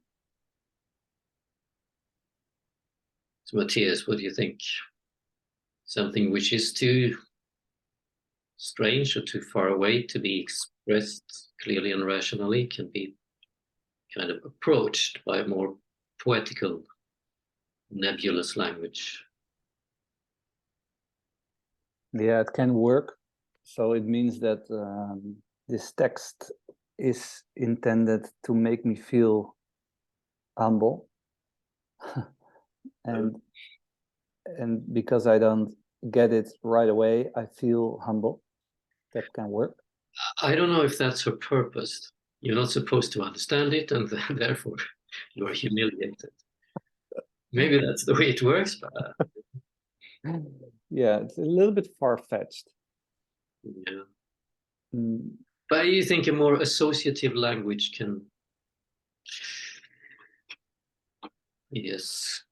So Matthias, what do you think? Something which is too strange or too far away to be expressed clearly and rationally can be kind of approached by a more poetical, nebulous language. Yeah, it can work. So it means that this text is intended to make me feel humble. and because I don't get it right away, I feel humble. That can work. I don't know if that's her purpose. You're not supposed to understand it, and therefore you are humiliated. Maybe that's the way it works, but Yeah, it's a little bit far-fetched. yeah. Mm, But you think a more associative language can Yes.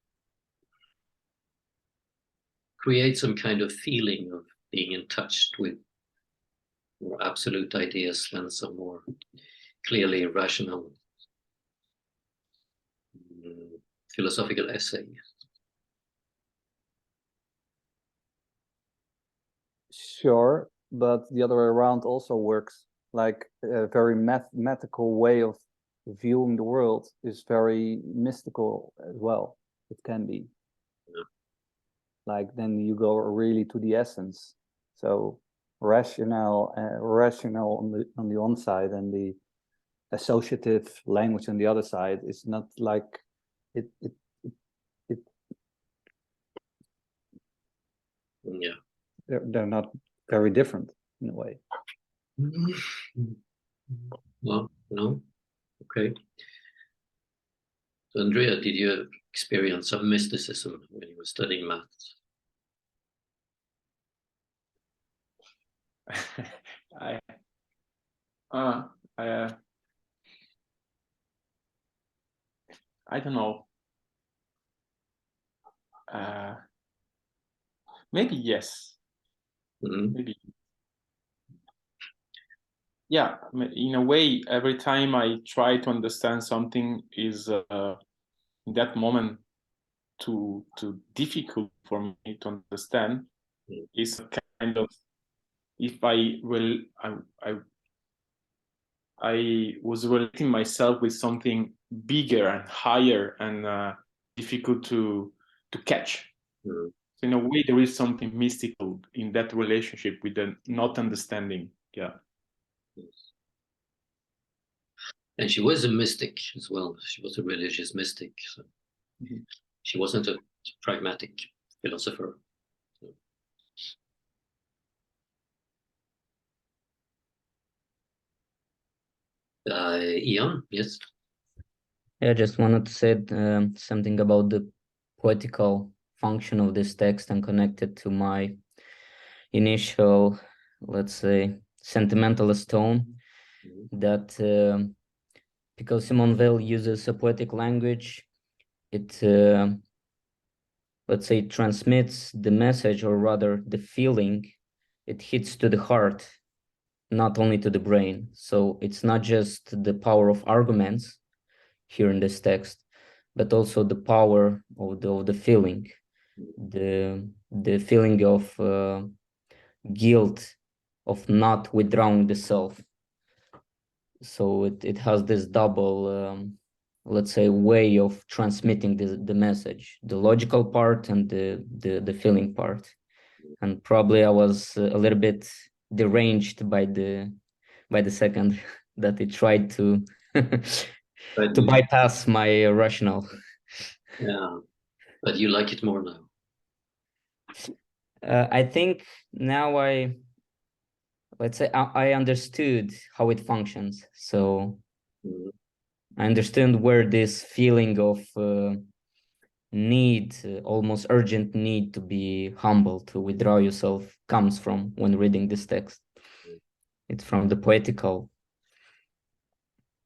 Create some kind of feeling of being in touch with more absolute ideas than some more clearly rational philosophical essay. Sure, but the other way around also works. Like a very mathematical way of viewing the world is very mystical as well. It can be. Yeah. Like then you go really to the essence. So rational on the one side and the associative language on the other side is not like it. Yeah. They're not very different in a way. Well, no. Okay. So Andrea, did you experience some mysticism when you were studying maths? I, uh, I don't know. Maybe yes. Mm-hmm. Maybe. Yeah, in a way, every time I try to understand something is in that moment too difficult for me to understand. It's a kind of, if I will, I was relating myself with something bigger and higher and difficult to catch. Mm-hmm. So in a way, there is something mystical in that relationship with the not understanding. Yeah. Yes. And she was a mystic as well. She was a religious mystic. So she wasn't a pragmatic philosopher. Ian, yes. Yeah, I just wanted to say something about the poetical function of this text and connect it to my initial, let's say, sentimentalist tone. That because Simone Weil uses a poetic language, it let's say transmits the message, or rather the feeling. It hits to the heart, not only to the brain. So it's not just the power of arguments here in this text, but also the power of the feeling, the feeling of guilt, of not withdrawing the self. So it has this double, let's say, way of transmitting the message, the logical part and the feeling part. And probably I was a little bit deranged by the second that it tried to to bypass my rational. Yeah, but you like it more now. I think now let's say I understood how it functions. So I understand where this feeling of need, almost urgent need to be humble, to withdraw yourself comes from when reading this text. It's from the poetical.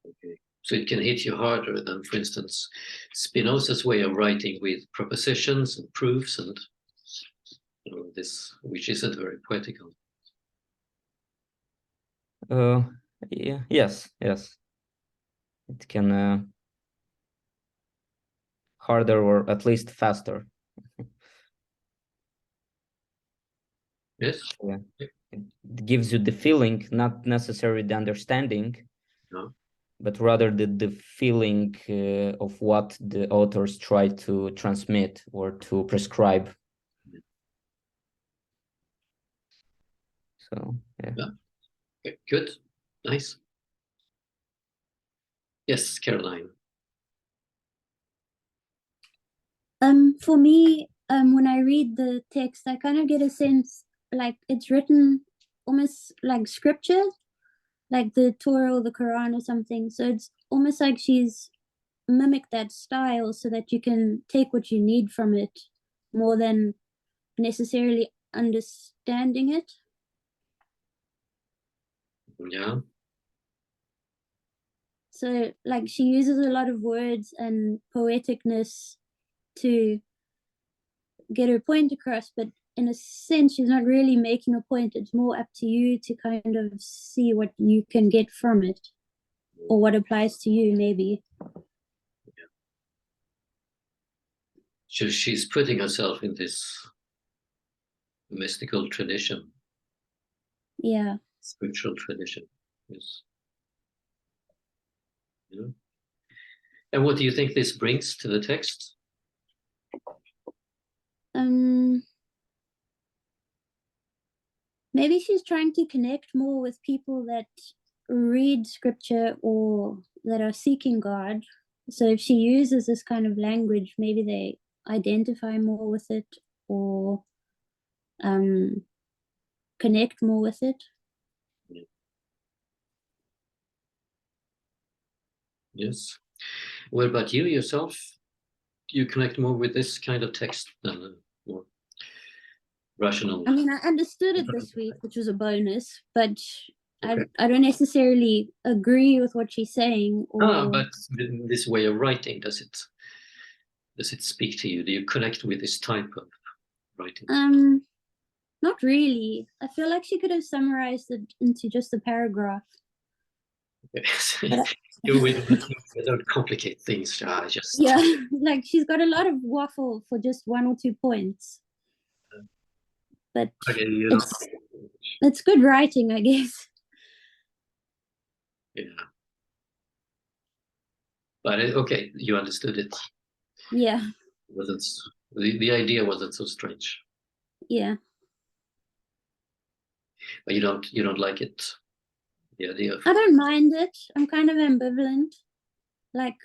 Okay. So it can hit you harder than, for instance, Spinoza's way of writing with propositions and proofs and this, which isn't very poetical. Yeah, yes. It can harder, or at least faster. Yes. Yeah. It gives you the feeling, not necessarily the understanding, No. but rather the feeling of what the authors try to transmit or to prescribe. So yeah. Okay, good, nice. Yes, Caroline. For me, when I read the text, I kind of get a sense like it's written almost like scripture, like the Torah or the Quran or something. So it's almost like she's mimicked that style so that you can take what you need from it more than necessarily understanding it. Yeah. So like she uses a lot of words and poeticness to get her point across, but in a sense, she's not really making a point. It's more up to you to kind of see what you can get from it, or what applies to you, maybe. So she's putting herself in this mystical tradition, Yeah. spiritual tradition. Yes. Yeah. And what do you think this brings to the text? Maybe she's trying to connect more with people that read scripture or that are seeking God. So if she uses this kind of language, maybe they identify more with it, or connect more with it. Yes. What about you yourself? You connect more with this kind of text than a more rational? I mean, I understood it this week, which was a bonus, but Okay. I don't necessarily agree with what she's saying. Or But this way of writing, does it speak to you? Do you connect with this type of writing? not really. I feel like she could have summarized it into just a paragraph. We don't complicate things. Just Yeah, like she's got a lot of waffle for just 1 or 2 points. But okay, it's good writing, I guess. Yeah. But okay, you understood it. Yeah. Wasn't the idea wasn't so strange. Yeah. But you don't like it. The idea of I don't mind it. I'm kind of ambivalent. Like,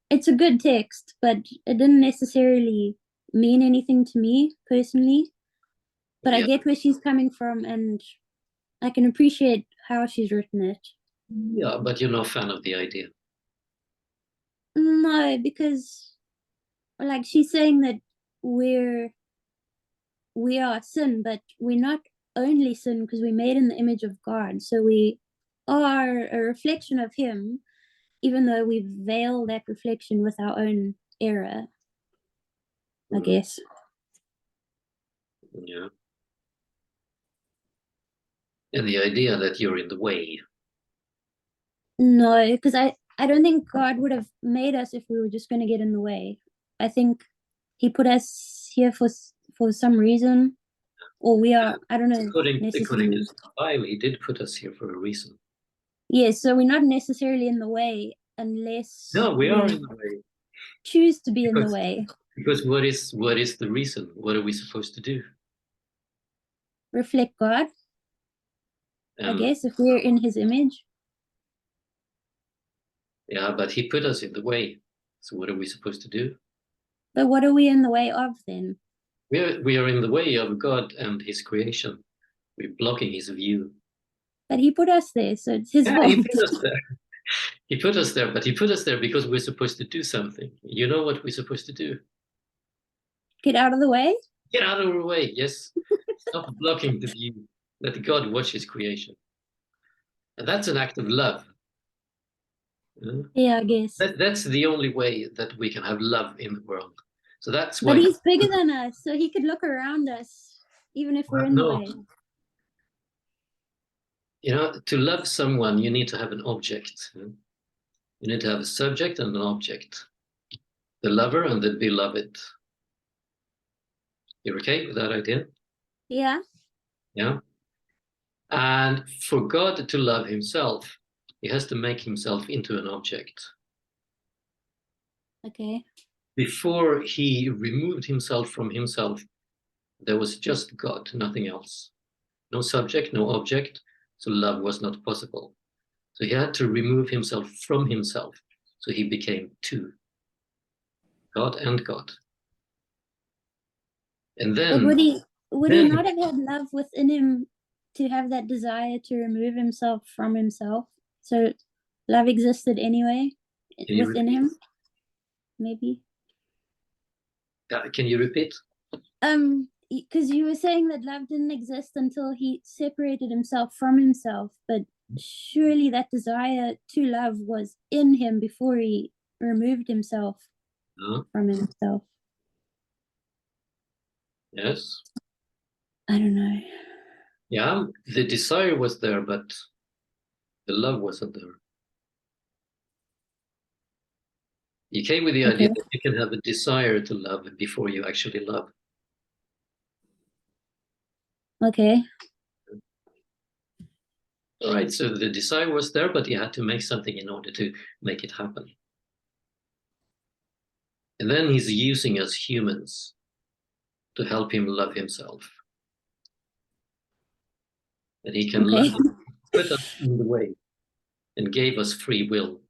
it's a good text, but it didn't necessarily mean anything to me personally. But I get where she's coming from, and I can appreciate how she's written it. Yeah, but you're not a fan of the idea. No, because like she's saying that we are sin, but we're not only sin because we're made in the image of God. So we are a reflection of Him, even though we veil that reflection with our own error, I guess. Yeah. And the idea that you're in the way. No, because I don't think God would have made us if we were just going to get in the way. I think He put us here for some reason, or we are, I don't know. According to Weil, He did put us here for a reason. Yes, so we're not necessarily in the way unless No, we are in the way. Choose to be in the way. Because what is the reason? What are we supposed to do? Reflect God, I guess, if we're in His image. Yeah, but He put us in the way. So what are we supposed to do? But what are we in the way of then? We are in the way of God and His creation. We're blocking His view. But He put us there, so it's His fault. He put us there. He put us there, but He put us there because we're supposed to do something. You know what we're supposed to do? Get out of the way? Get out of the way, yes. Stop blocking the view. Let God watch His creation. And that's an act of love. Yeah, I guess. That's the only way that we can have love in the world. So that's why. But He's bigger than us, so He could look around us, even if we're in the way. You know, to love someone, you need to have an object. You need to have a subject and an object. The lover and the beloved. You're okay with that idea? Yeah. Yeah. And for God to love Himself, He has to make Himself into an object. Okay. Before He removed Himself from Himself, there was just God, nothing else. No subject, no object, so love was not possible. So He had to remove Himself from Himself, so He became two, God and God. And then... But would he not have had love within Him to have that desire to remove Himself from Himself? So love existed anyway within Him? Maybe. Can you repeat? Because you were saying that love didn't exist until He separated Himself from Himself, but surely that desire to love was in Him before He removed Himself from Himself. Yes. I don't know. Yeah, the desire was there, but the love wasn't there. You came with the idea Okay. that you can have a desire to love before you actually love. Okay. All right, so the desire was there, but you had to make something in order to make it happen. And then he's using us humans to help him love himself. And he can Okay. put us in the way and gave us free will.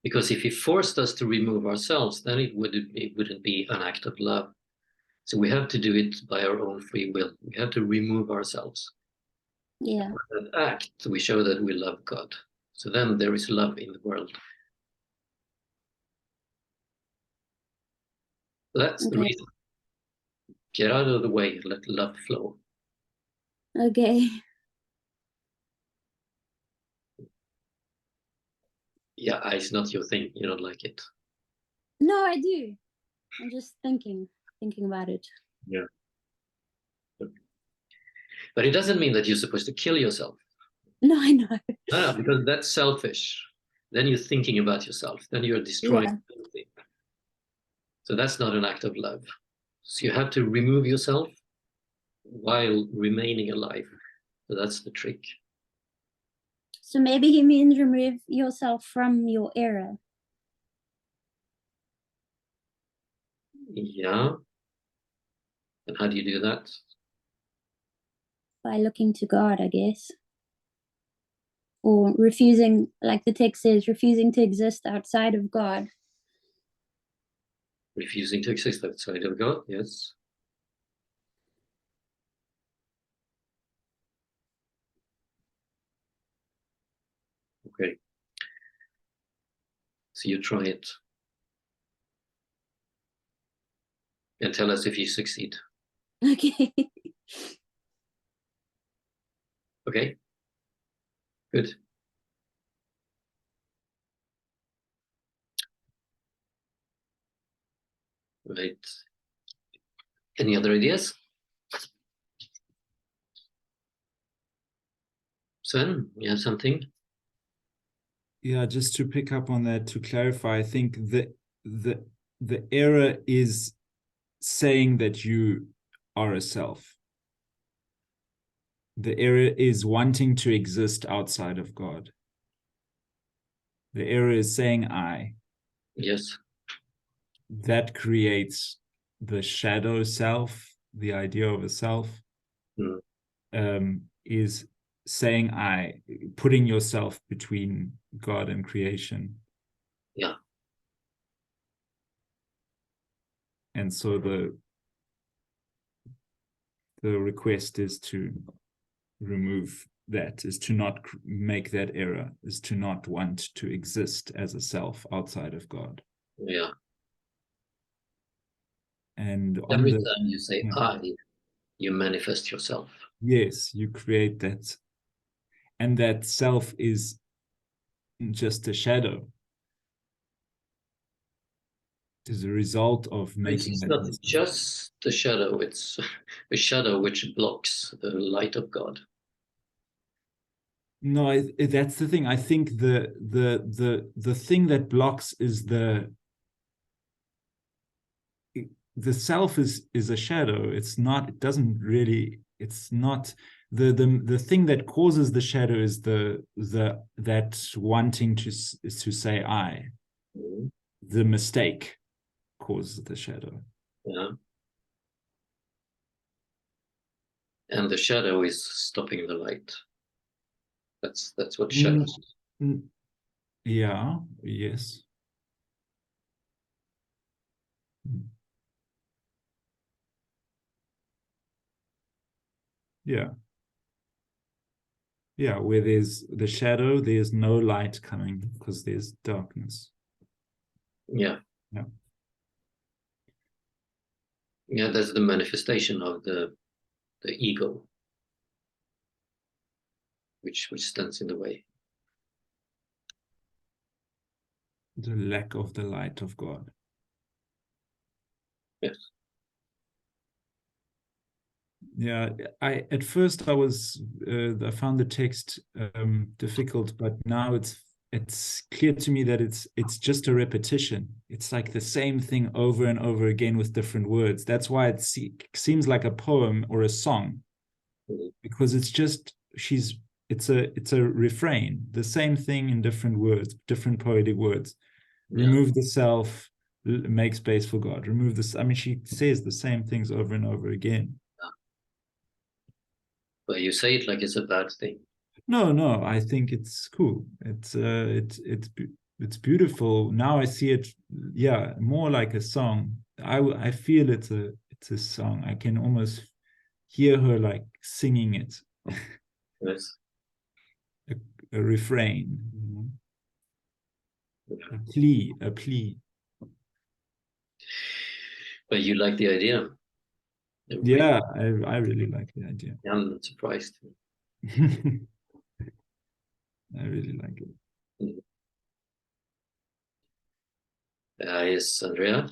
Because if he forced us to remove ourselves, then it wouldn't be an act of love. So we have to do it by our own free will. We have to remove ourselves. Yeah. With that act, we show that we love God. So then there is love in the world. That's the Okay. reason. Get out of the way, let love flow. Okay. Yeah, it's not your thing. You don't like it. No, I do. I'm just thinking about it. Yeah. But it doesn't mean that you're supposed to kill yourself. No, I know. No, because that's selfish. Then you're thinking about yourself. Then you're destroying something. So that's not an act of love. So you have to remove yourself while remaining alive. So that's the trick. So maybe he means remove yourself from your era. Yeah. And how do you do that? By looking to God, I guess. Or refusing, like the text says, refusing to exist outside of God. Refusing to exist outside of God, yes. Okay. So you try it. And tell us if you succeed. Okay. Okay. Good. Right. Any other ideas? Sven, you have something? Yeah, just to pick up on that, to clarify, I think the error is saying that you are a self. The error is wanting to exist outside of God. The error is saying I. Yes. That creates the shadow self, the idea of a self, is saying I, putting yourself between God and creation. Yeah. And so the request is to remove that, is to not make that error, is to not want to exist as a self outside of God. Yeah. And Every time you say I, you manifest yourself. Yes, you create that. And that self is just a shadow. It is a result of making It's that not mistake. just the shadow, it's a shadow which blocks the light of God. No, that's the thing. I think the thing that blocks is the self is a shadow. It's not, it doesn't really, it's not the thing that causes the shadow is that wanting to say I. Mm-hmm. The mistake causes the shadow. Yeah. And the shadow is stopping the light. That's what shadow is. Yeah, yes. Yeah. Yeah, where there's the shadow, there's no light coming because there's darkness. Yeah. Yeah. Yeah, that's the manifestation of the ego, which stands in the way. The lack of the light of God. Yes. Yeah, at first I found the text difficult, but now it's clear to me that it's just a repetition. It's like the same thing over and over again with different words. That's why it seems like a poem or a song, because it's a refrain, the same thing in different words, different poetic words. Remove the self, make space for God. Remove this. I mean, she says the same things over and over again. But you say it like it's a bad thing. No, I think it's cool. It's beautiful. Now I see it, yeah, more like a song. I feel it's a song. I can almost hear her like singing it. Yes. A refrain. A plea. But you like the idea. Yeah, I really like the idea. I'm not surprised. I really like it. Yes, Andrea.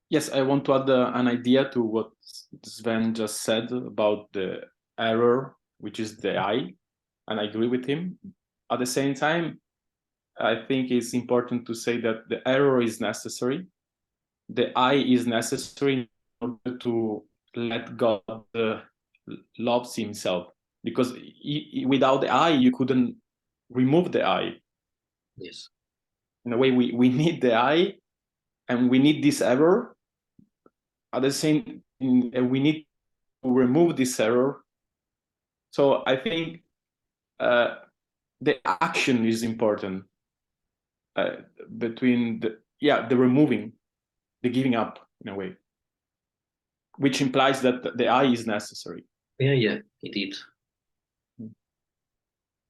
Yes, I want to add an idea to what Sven just said about the error, which is the I, and I agree with him. At the same time, I think it's important to say that the error is necessary. The I is necessary in order to let God loves himself, because without the I, you couldn't remove the I. Yes. In a way, we need the I, and we need this error. At the same, we need to remove this error. So I think the action is important between the removing, the giving up in a way, which implies that the I is necessary. Yeah, indeed.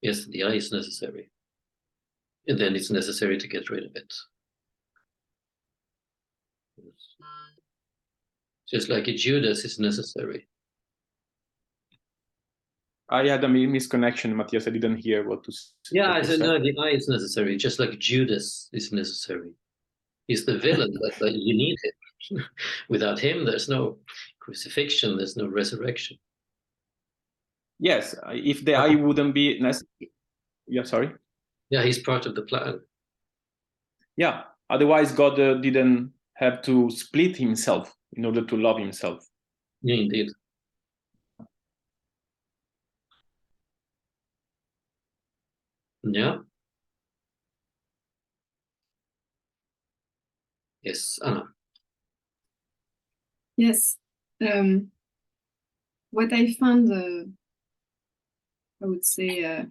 Yes, the I is necessary. And then it's necessary to get rid of it. Yes. Just like a Judas is necessary. I had a misconnection, Matthias. I didn't hear what to say. Yeah, I said, no, the I is necessary, just like Judas is necessary. He's the villain, but you need him. Without him, there's no crucifixion, there's no resurrection. Yes, if the I wouldn't be necessary. Yeah, sorry. Yeah, he's part of the plan. Yeah, otherwise God didn't have to split himself in order to love himself. Yeah, indeed. Yeah. Yes, Anna. Yes. What I found, I would say, I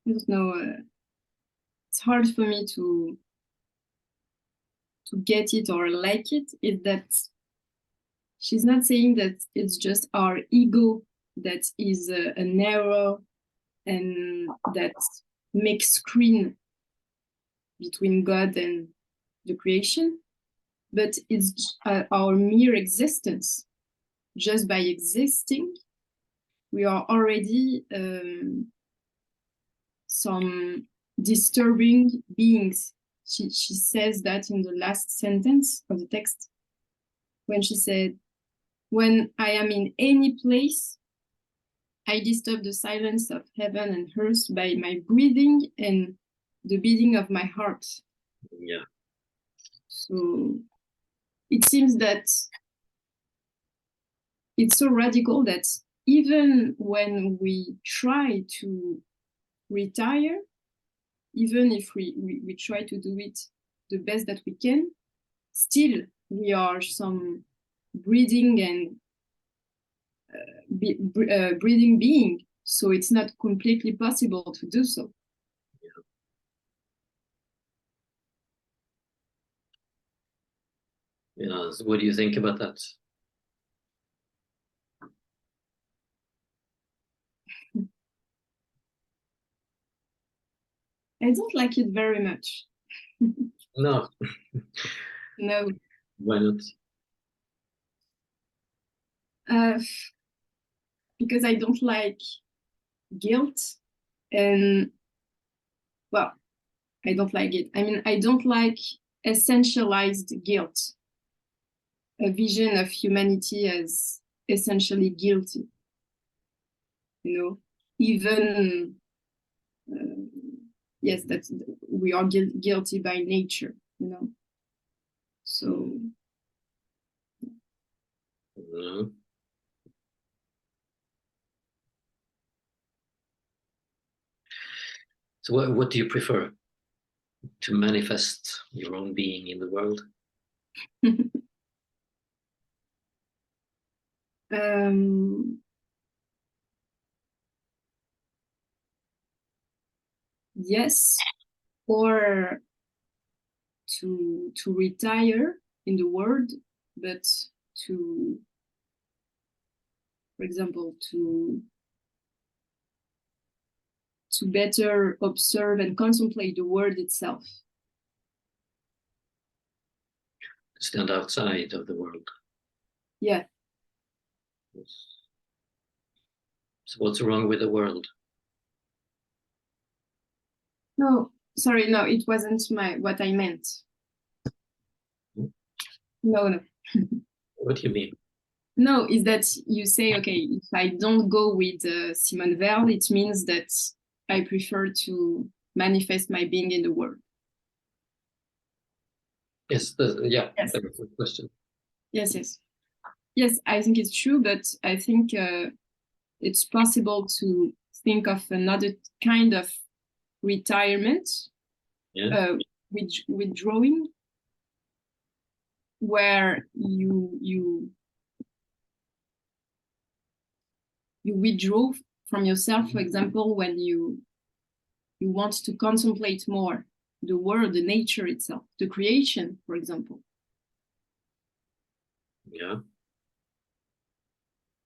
don't know, it's hard for me to get it or like it, is that she's not saying that it's just our ego that is an error and that makes screen between God and the creation, but it's our mere existence. Just by existing, we are already some disturbing beings. She says that in the last sentence of the text, when she said, "When I am in any place, I disturb the silence of heaven and earth by my breathing and the beating of my heart." Yeah. So it seems that it's so radical that even when we try to retire, even if we try to do it the best that we can, still we are some breathing and breathing being. So it's not completely possible to do so. Yeah. So what do you think about that? I don't like it very much. No. No. Why not? Because I don't like guilt, and well, I don't like it. I mean, I don't like essentialized guilt. a vision of humanity as essentially guilty. You know, even yes, that we are guilty by nature. You know, so. Mhm. So what do you prefer? To manifest your own being in the world? Yes, or to retire in the world, but to, for example, to better observe and contemplate the world itself. Stand outside of the world. Yeah. Yes. So what's wrong with the world? No, sorry, no, it wasn't what I meant. No. What do you mean? No, is that you say, okay, if I don't go with Simone Weil, it means that I prefer to manifest my being in the world. Yes, yeah, yes. That was the question. Yes. Yes, I think it's true, but I think it's possible to think of another kind of retirement, Yeah. withdrawing, where you withdraw from yourself, for example, when you want to contemplate more the world, the nature itself, the creation, for example. Yeah.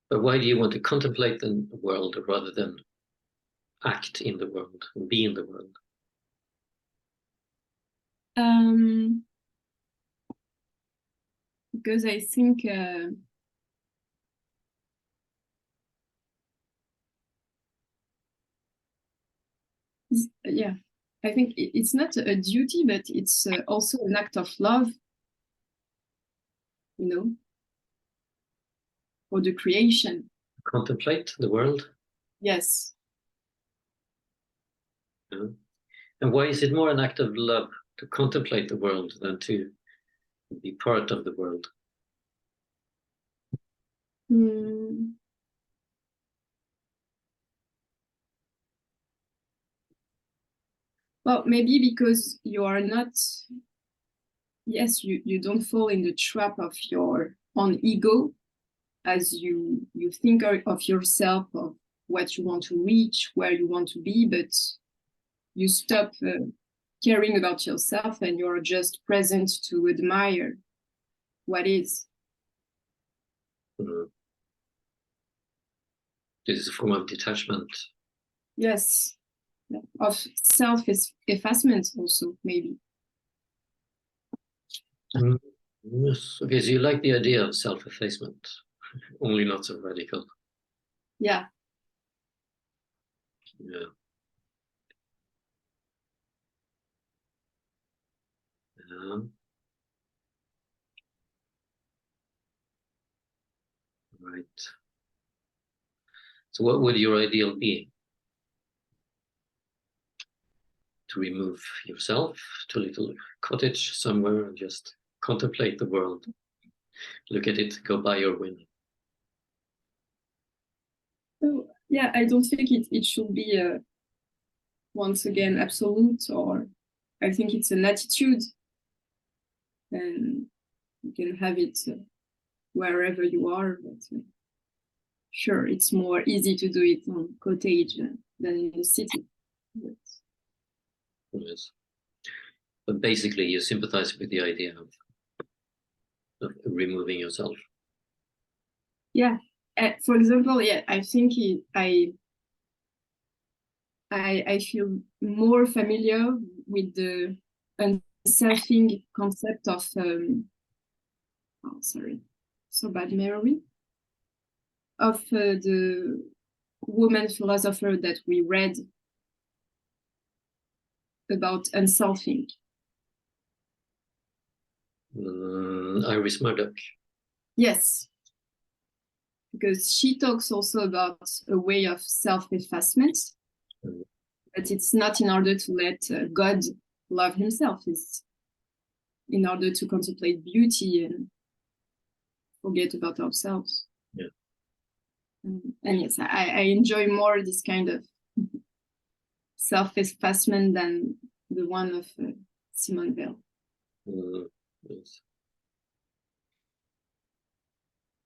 But why do you want to contemplate the world rather than act in the world and be in the world? Because I think yeah, I think it's not a duty, but it's also an act of love, you know, for the creation. Contemplate the world? Yes. Yeah. And why is it more an act of love to contemplate the world than to be part of the world? Well, maybe because you are not, yes, you don't fall in the trap of your own ego as you think of yourself, of what you want to reach, where you want to be, but you stop caring about yourself and you're just present to admire what is. This is a form of detachment. Yes, of self-effacement also, maybe. Yes. Okay, so you like the idea of self-effacement, only not so radical. Yeah. Yeah. Right. So what would your ideal be? To remove yourself to a little cottage somewhere and just contemplate the world. Look at it, go by your window. So, yeah, I don't think it should be once again absolute, or I think it's an attitude, and you can have it wherever you are, but sure, it's more easy to do it on cottage than in the city. But... Yes. But basically you sympathize with the idea of removing yourself. Yeah. For example, yeah, I think I feel more familiar with the unselfing concept of so bad memory, of the woman philosopher that we read about unselfing. Iris Murdoch. Yes. Because she talks also about a way of self-effacement, but it's not in order to let God love himself. It's in order to contemplate beauty and forget about ourselves. Yeah. And yes, I enjoy more this kind of self-effacement than the one of Simone Weil. Yes.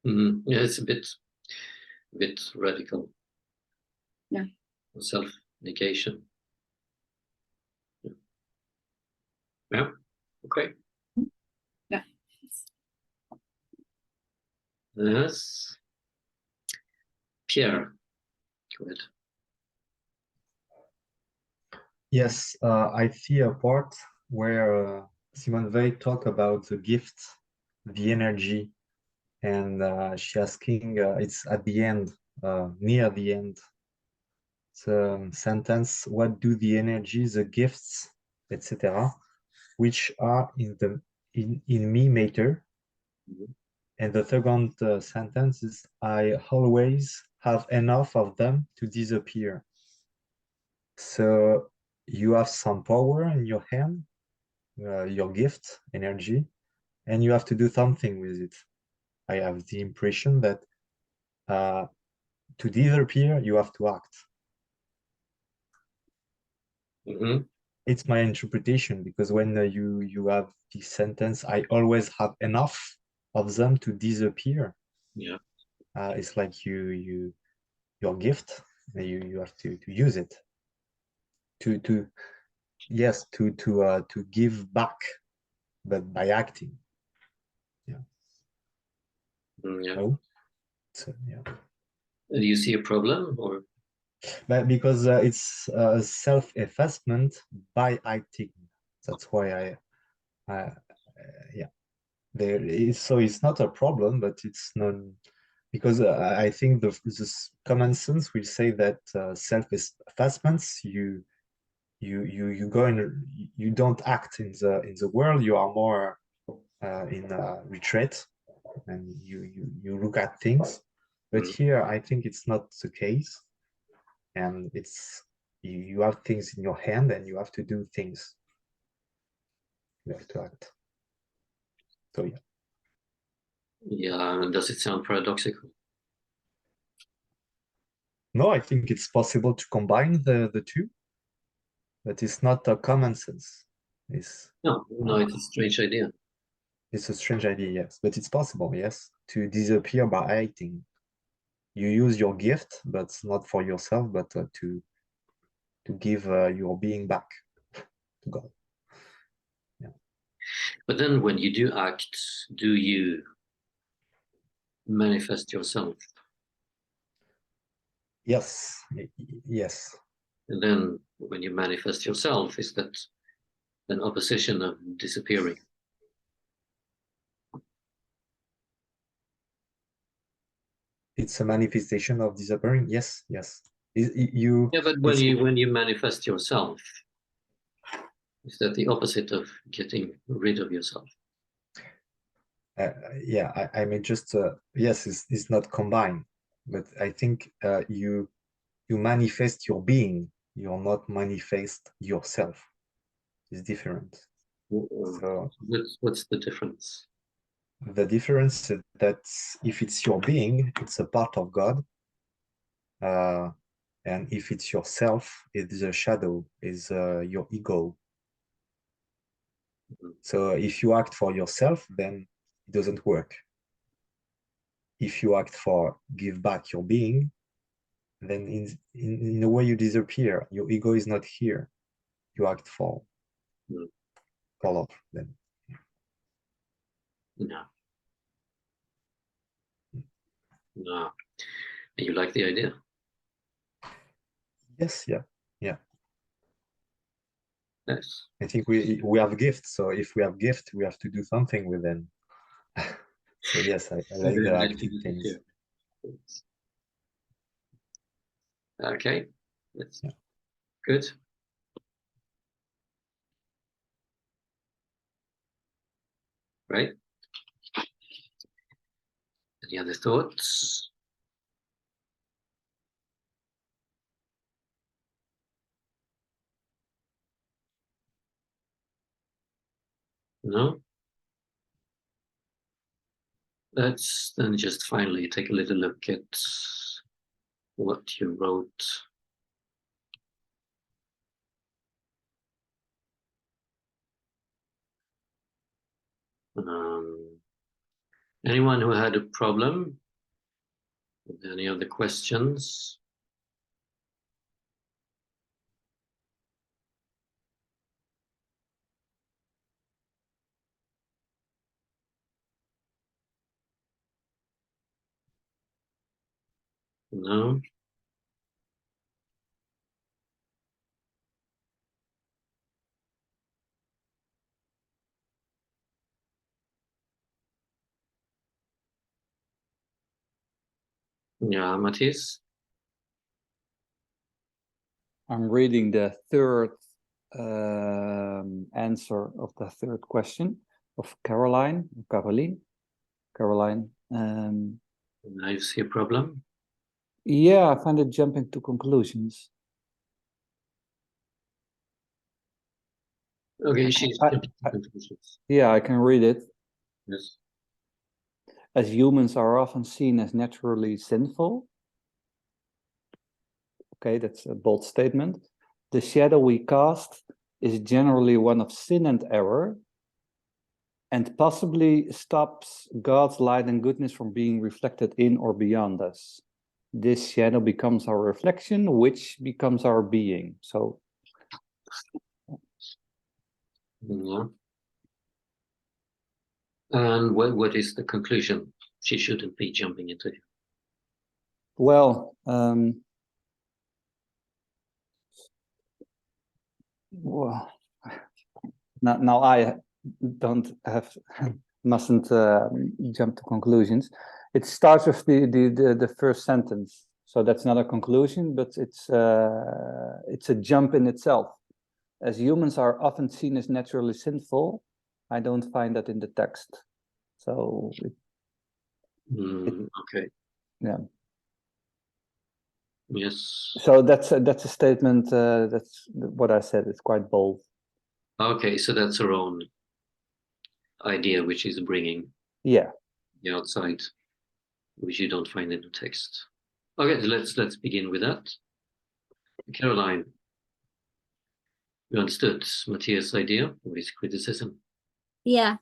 Yeah, it's a bit radical. Yeah. Self-negation. Yeah. Okay. Yeah. Yes. Pierre, go ahead. Yes, I see a part where Simone Weil talk about the gift, the energy, and she asking, it's at the end, near the end, the sentence, what do the energy, the gifts, etc., which are in me matter. And the second sentence is, I always have enough of them to disappear. So you have some power in your hand, your gift, energy, and you have to do something with it. I have the impression that to disappear, you have to act. It's my interpretation, because when you have this sentence, I always have enough of them to disappear. Yeah. It's like your gift, you have to use it to give back, but by acting. Yeah. Yeah. Oh, so, yeah. Do you see a problem, or? But because it's self-effacement by acting. That's why yeah. There is, so it's not a problem, but it's not, because I think this common sense will say that self-effacements, you go in, you don't act in the world, you are more in retreat, and you look at things. But here I think it's not the case, and it's you have things in your hand and you have to do things, you have to act. So yeah. Yeah, does it sound paradoxical? No, I think it's possible to combine the two, but it's not a common sense. It's it's a strange idea. It's a strange idea, yes, but it's possible, yes, to disappear by acting. You use your gift, but not for yourself, but to give your being back to God. Yeah. But then when you do act, do you manifest yourself? Yes, yes. And then when you manifest yourself, is that an opposition of disappearing? It's a manifestation of disappearing. Yes, yes. Yeah, but when you manifest yourself, is that the opposite of getting rid of yourself? Yeah, I mean, just yes, it's not combined, but I think you manifest your being. You're not manifest yourself. It's different. So what's the difference? the difference is that if it's your being, it's a part of God, and if it's yourself, it's a shadow, is your ego. So if you act for yourself, then it doesn't work. If you act for give back your being, then in a way you disappear. Your ego is not here. You act for love. Then No. And you like the idea? Yes, yeah. Yes. I think we have gifts. So if we have gifts, we have to do something with them. So yes, I like the acting things. Okay, that's good. Right. Any other thoughts? No? Let's then just finally take a little look at what you wrote. Anyone who had a problem with any of the questions? No? Yeah, Matthias? I'm reading the third answer of the third question of Caroline. I see a problem. Yeah, I find it jumping to conclusions. Okay, she's I- jumping to conclusions. Yeah, I can read it. Yes. As humans are often seen as naturally sinful. Okay, that's a bold statement. The shadow we cast is generally one of sin and error, and possibly stops God's light and goodness from being reflected in or beyond us. This shadow becomes our reflection, which becomes our being. So, Yeah. And what is the conclusion? She shouldn't be jumping into it. well, now I don't have mustn't jump to conclusions. It starts with the first sentence, so that's not a conclusion, but it's a jump in itself. As humans are often seen as naturally sinful, I don't find that in the text. So Okay. Yeah. Yes. So that's a statement. That's what I said. It's quite bold. Okay, so that's her own idea, which is bringing Yeah. the outside, which you don't find in the text. Okay, let's begin with that. Caroline, you understood Matthias' idea of his criticism. Yeah,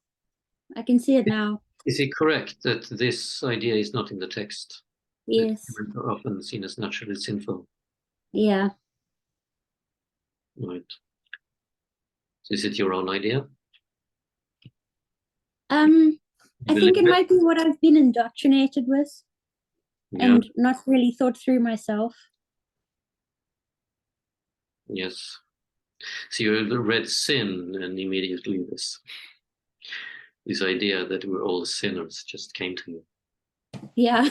I can see it now. Is it correct that this idea is not in the text? Yes. Humans are often seen as naturally sinful. Yeah. Right. Is it your own idea? I think it might be what I've been indoctrinated with Yeah. and not really thought through myself. Yes. So you read sin, and immediately this idea that we're all sinners just came to you. Yeah.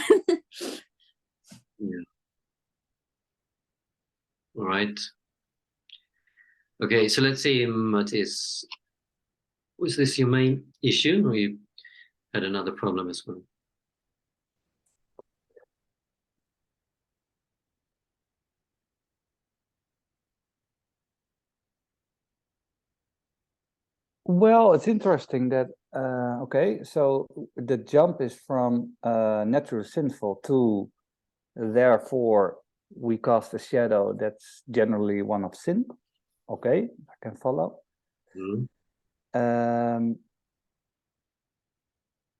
Yeah. All right. Okay, so let's see, Matthias, was this your main issue, or you had another problem as well? Well, it's interesting that okay, so the jump is from natural sinful to therefore we cast a shadow that's generally one of sin. Okay, I can follow.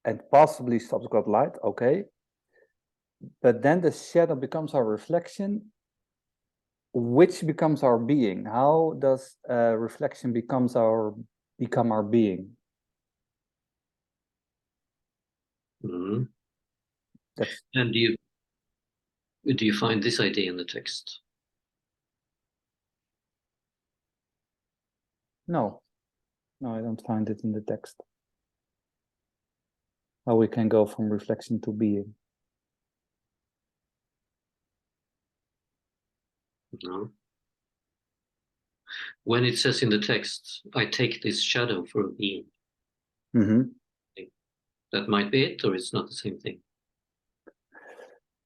And possibly stops God light. Okay, but then the shadow becomes our reflection, which becomes our being. How does reflection become our being? That's And do you find this idea in the text? no, I don't find it in the text. How we can go from reflection to being. No. When it says in the text, I take this shadow for a being, Mm-hmm. that might be it, or it's not the same thing?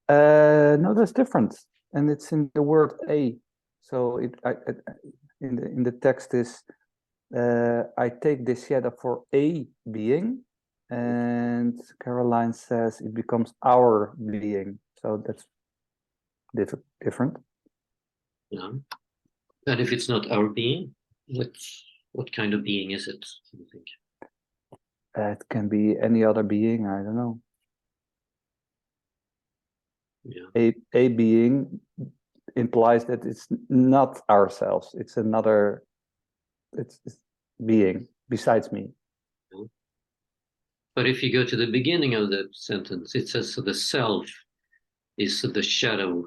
No, that's different, and it's in the word a. So in the text is I take the shadow for a being, and Caroline says it becomes our being. So that's different. Yeah. And if it's not our being, what kind of being is it, do you think? It can be any other being. I don't know. Yeah. A being implies that it's not ourselves. It's another. It's being besides me. But if you go to the beginning of the sentence, it says, so the self is the shadow,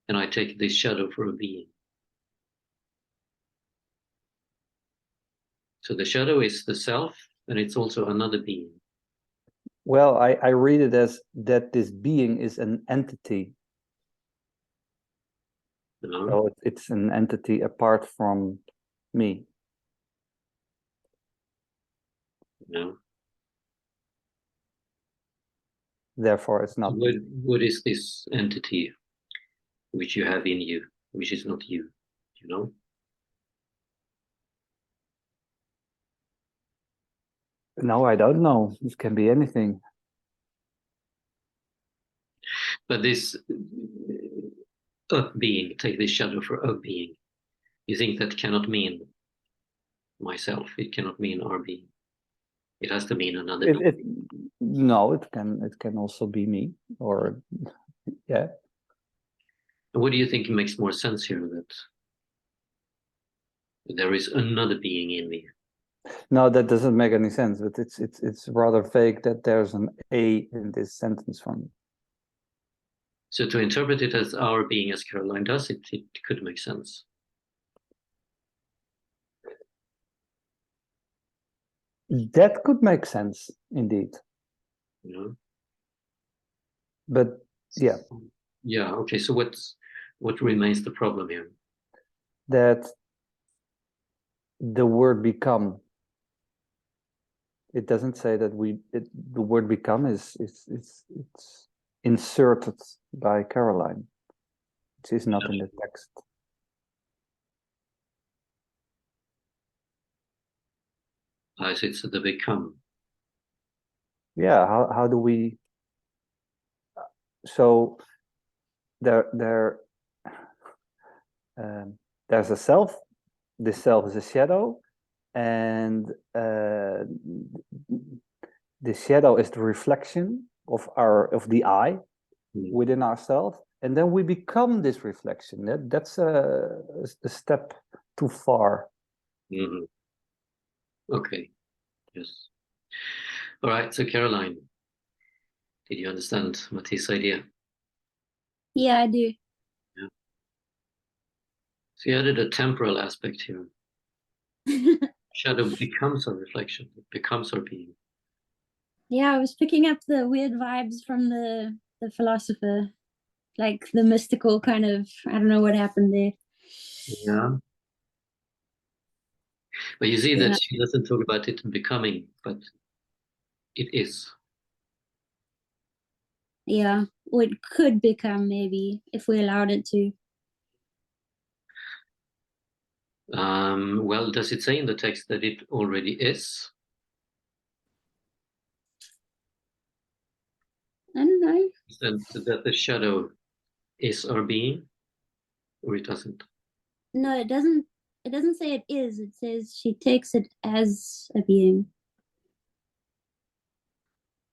and I take this shadow for a being. So the shadow is the self, and it's also another being. Well, I read it as that this being is an entity. No? So it's an entity apart from me. No. Therefore, it's not. So what is this entity which you have in you, which is not you? You know? No, I don't know. It can be anything. But this being, take this shadow for a being. You think that cannot mean myself. It cannot mean our being. It has to mean another being. No, it can also be me, or yeah. And what do you think makes more sense here, that there is another being in me? No, that doesn't make any sense. But it's rather vague that there's an a in this sentence for me. So to interpret it as our being, as Caroline does, it could make sense. That could make sense indeed. You know? But yeah. Yeah. Okay. So what remains the problem here? That the word become. It doesn't say that the word become is it's inserted by Caroline. It is not in the text. I say it's the become. Yeah, how do we? So there's a self. This self is a shadow, and the shadow is the reflection of the I within ourselves, and then we become this reflection. That's a step too far. Mm-hmm. Okay. Yes. All right. So Caroline, did you understand Matisse' idea? Yeah, I do. Yeah. So you added a temporal aspect here. Shadow becomes our reflection. It becomes our being. Yeah, I was picking up the weird vibes from the philosopher, like the mystical kind of, I don't know what happened there. Yeah. But you see that Yeah. she doesn't talk about it becoming, but it is. Yeah, or it could become, maybe, if we allowed it to. Well, does it say in the text that it already is? I don't know. That the shadow is our being, or it doesn't? No, it doesn't. It doesn't say it is. It says she takes it as a being.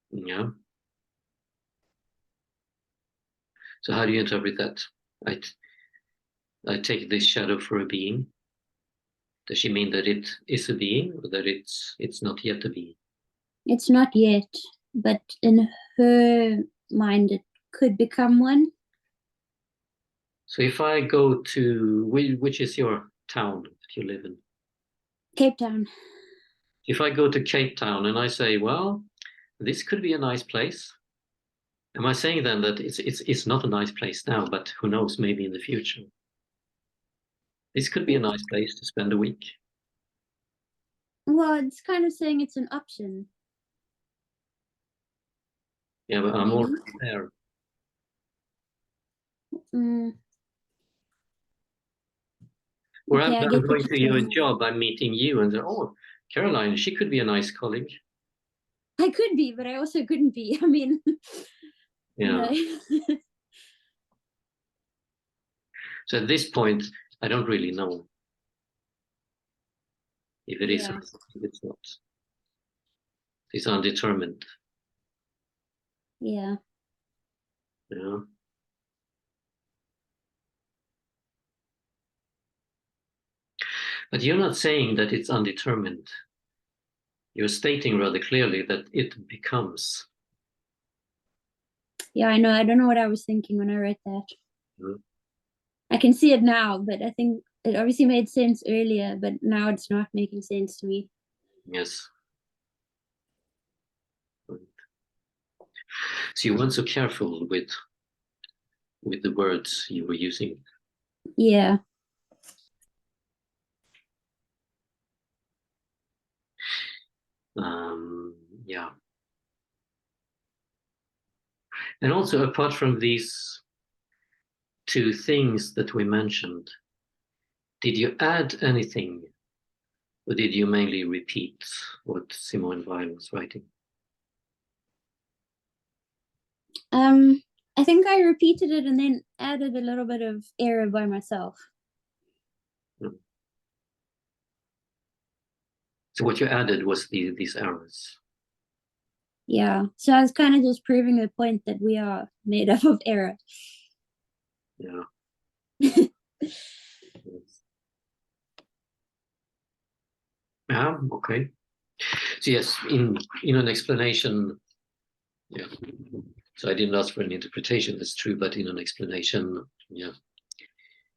Yeah. So how do you interpret that? I take this shadow for a being. Does she mean that it is a being, or that it's not yet a being? It's not yet, but in her mind, it could become one. So if I go to which is your town that you live in? Cape Town. If I go to Cape Town and I say, well, this could be a nice place, am I saying then that it's not a nice place now, but who knows, maybe in the future? This could be a nice place to spend a week. Well, it's kind of saying it's an option. Yeah, but I'm Maybe. already there. Mm, Or okay, I I'm get what going you're to your saying. job, I'm meeting you, and oh, Caroline, she could be a nice colleague. I could be, but I also couldn't be. I mean, Yeah. So at this point, I don't really know if it is Yeah. or if it's not. It's undetermined. Yeah. Yeah. But you're not saying that it's undetermined. You're stating rather clearly that it becomes. Yeah, I know. I don't know what I was thinking when I read that. Mm. I can see it now, but I think it obviously made sense earlier, but now it's not making sense to me. Yes. So you weren't so careful with the words you were using. Yeah. Yeah. And also, apart from these two things that we mentioned, did you add anything, or did you mainly repeat what Simone Weil was writing? I think I repeated it and then added a little bit of error by myself. So what you added was these errors. Yeah. So I was kind of just proving the point that we are made up of error. Yeah. Yeah. Okay. So yes, in an explanation. Yeah. So I didn't ask for an interpretation. That's true, but in an explanation, yeah.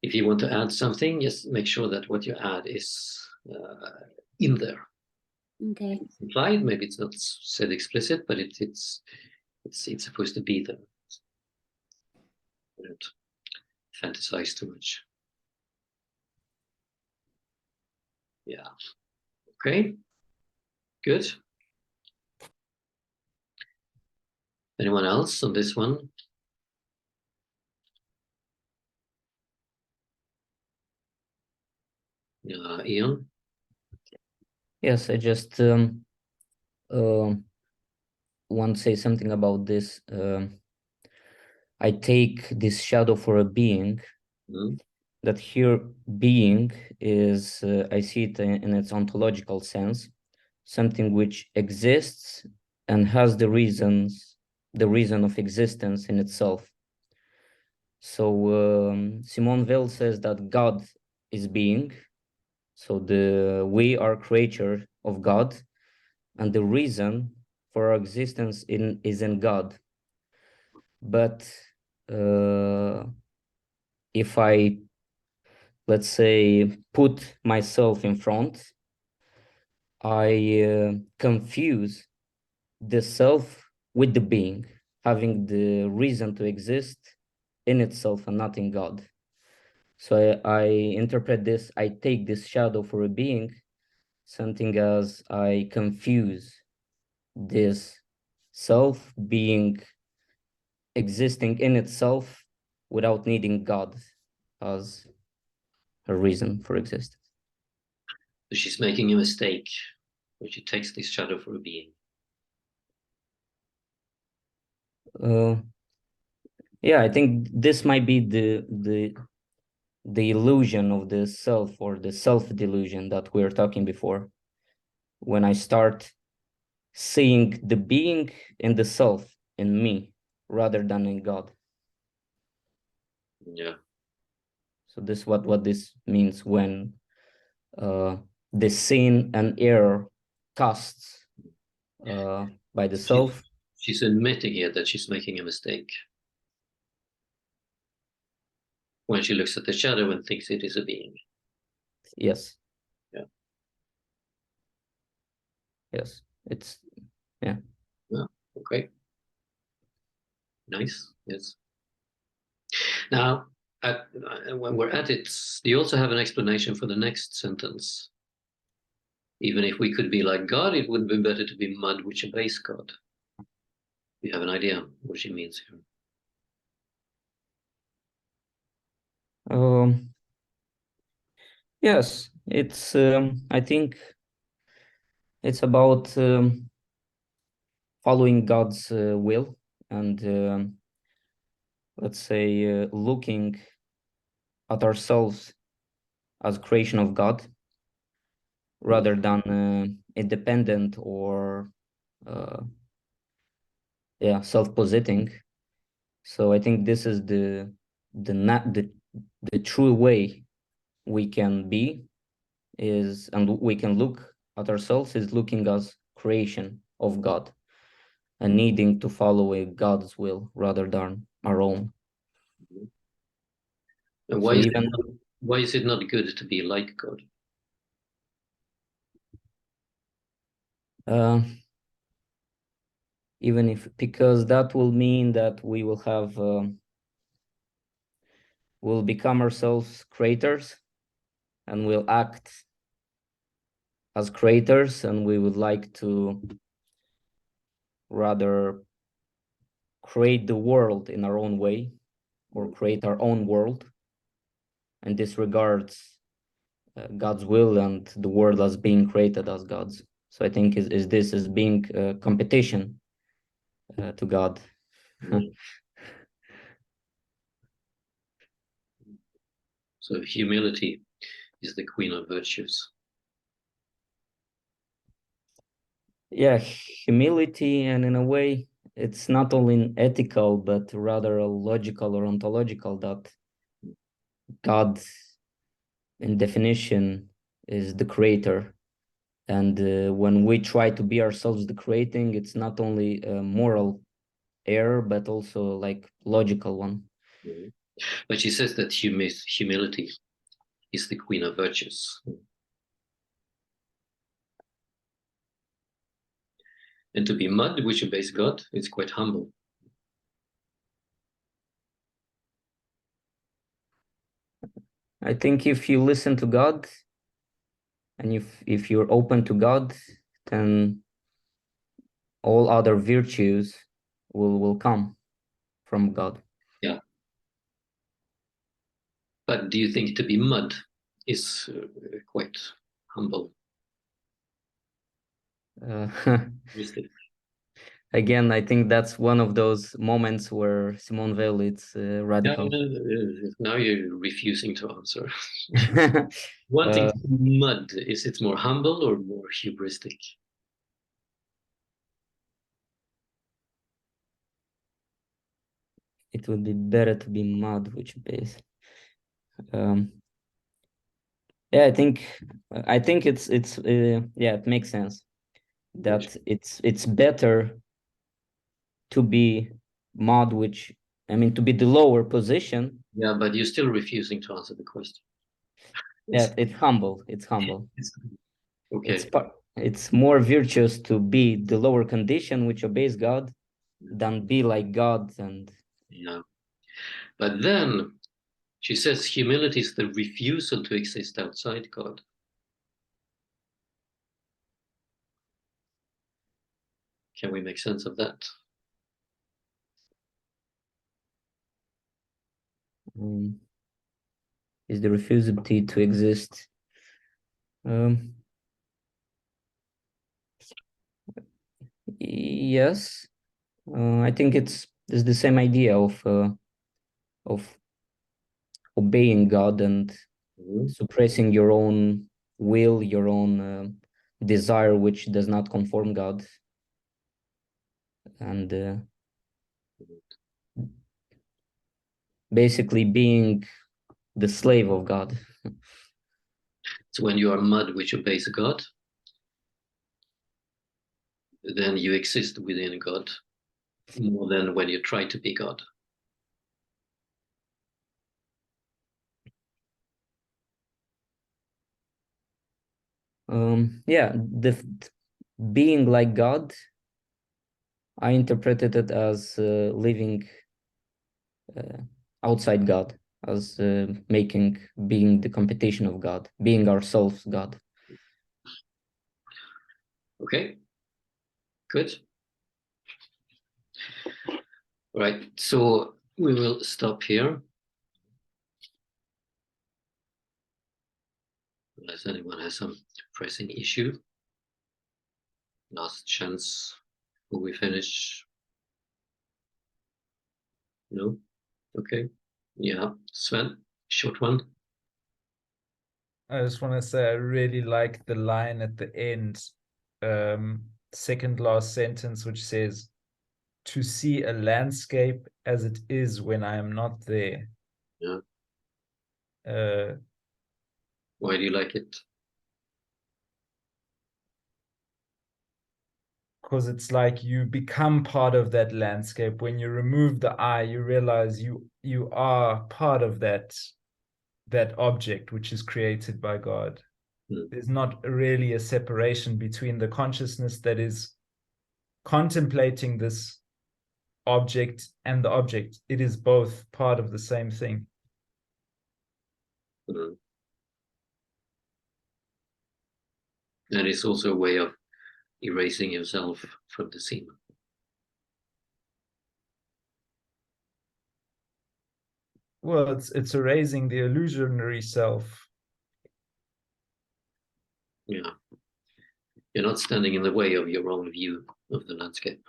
If you want to add something, just make sure that what you add is in there. Okay. It's implied, maybe it's not said explicit, but it's supposed to be there. Don't fantasize too much. Yeah. Okay. Good. Anyone else on this one? Ian? Yes, I just want to say something about this. I take this shadow for a being. Mm. That here being is, I see it in its ontological sense, something which exists and has the reason of existence in itself. So Simone Weil says that God is being, so we are creature of God, and the reason for our existence is in God. But if I, let's say, put myself in front, I confuse the self with the being, having the reason to exist in itself and not in God. So I interpret this, I take this shadow for a being, something as I confuse this self being existing in itself without needing God as a reason for existence. So she's making a mistake when she takes this shadow for a being. Yeah, I think this might be the illusion of the self, or the self-delusion that we were talking before. When I start seeing the being in the self, in me, rather than in God. Yeah. So this is what this means when the sin and error casts by the self. She's admitting here that she's making a mistake when she looks at the shadow and thinks it is a being. Yes. Yeah. Yes. It's, yeah. Yeah. Okay. Nice. Yes. Now, when we're at it, you also have an explanation for the next sentence. Even if we could be like God, it would be better to be mud which obeys God. You have an idea what she means here. Yes, it's I think it's about following God's will and let's say looking at ourselves as creation of God rather than independent or yeah, self-positing. So I think this is the true way we can be is, and we can look at ourselves is looking as creation of God and needing to follow a God's will rather than our own. And So even why is it not good to be like God? even if, because that will mean that we will have we'll become ourselves creators and we'll act as creators, and we would like to rather create the world in our own way or create our own world and disregards God's will and the world as being created as God's. So I think is this is being competition to God. So humility is the queen of virtues. Yeah, humility, and in a way, it's not only ethical, but rather a logical or ontological, that God, in definition, is the creator. And when we try to be ourselves the creating, it's not only a moral error, but also like logical one. But she says that humility is the queen of virtues. And to be mud, which obeys God, it's quite humble. I think if you listen to God and if you're open to God, then all other virtues will come from God. Yeah. But do you think to be mud is quite humble? Again, I think that's one of those moments where Simone Weil it's radical. Now you're refusing to answer. Wanting to be mud, is it more humble or more hubristic? It would be better to be mud, which base. Yeah, I think it's yeah, it makes sense that it's better to be mod, which I mean to be the lower position. Yeah, but you're still refusing to answer the question. Yeah, it's humble. It's humble. Okay. It's more virtuous to be the lower condition which obeys God than be like God. And yeah, but then she says humility is the refusal to exist outside God. Can we make sense of that? Is the refusability to exist? Yes, I think it's the same idea of obeying God and suppressing your own will, your own desire, which does not conform God, and basically being the slave of God. So when you are mud which obeys God, then you exist within God more than when you try to be God. Yeah, being like God, I interpreted it as living outside God, as being the competition of God, being ourselves God. Okay, good. Right, so we will stop here. Unless anyone has some pressing issue. Last chance before we finish. No? Okay. Yeah. Sven, short one. I just want to say I really like the line at the end, second last sentence, which says, "To see a landscape as it is when I am not there." Yeah. Uh, Why do you like it? because it's like you become part of that landscape. When you remove the I, you realize you are part of that object which is created by God. There's not really a separation between the consciousness that is contemplating this object and the object. It is both part of the same thing. And it's also a way of erasing yourself from the scene. Well, it's erasing the illusionary self. Yeah. You're not standing in the way of your own view of the landscape.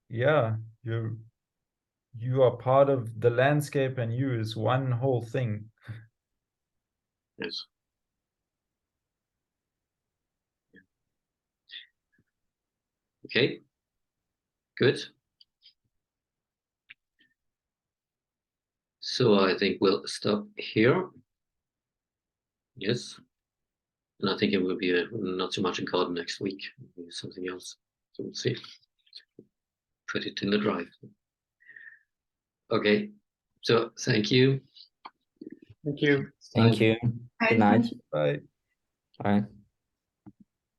Yeah, you are part of the landscape, and you is one whole thing. Yes. Okay. Good. So I think we'll stop here. Yes. And I think it will be not so much a card next week, maybe something else. So we'll see. Put it in the drive. Okay. So thank you. Thank you. Thank you. Good night. Bye. Bye.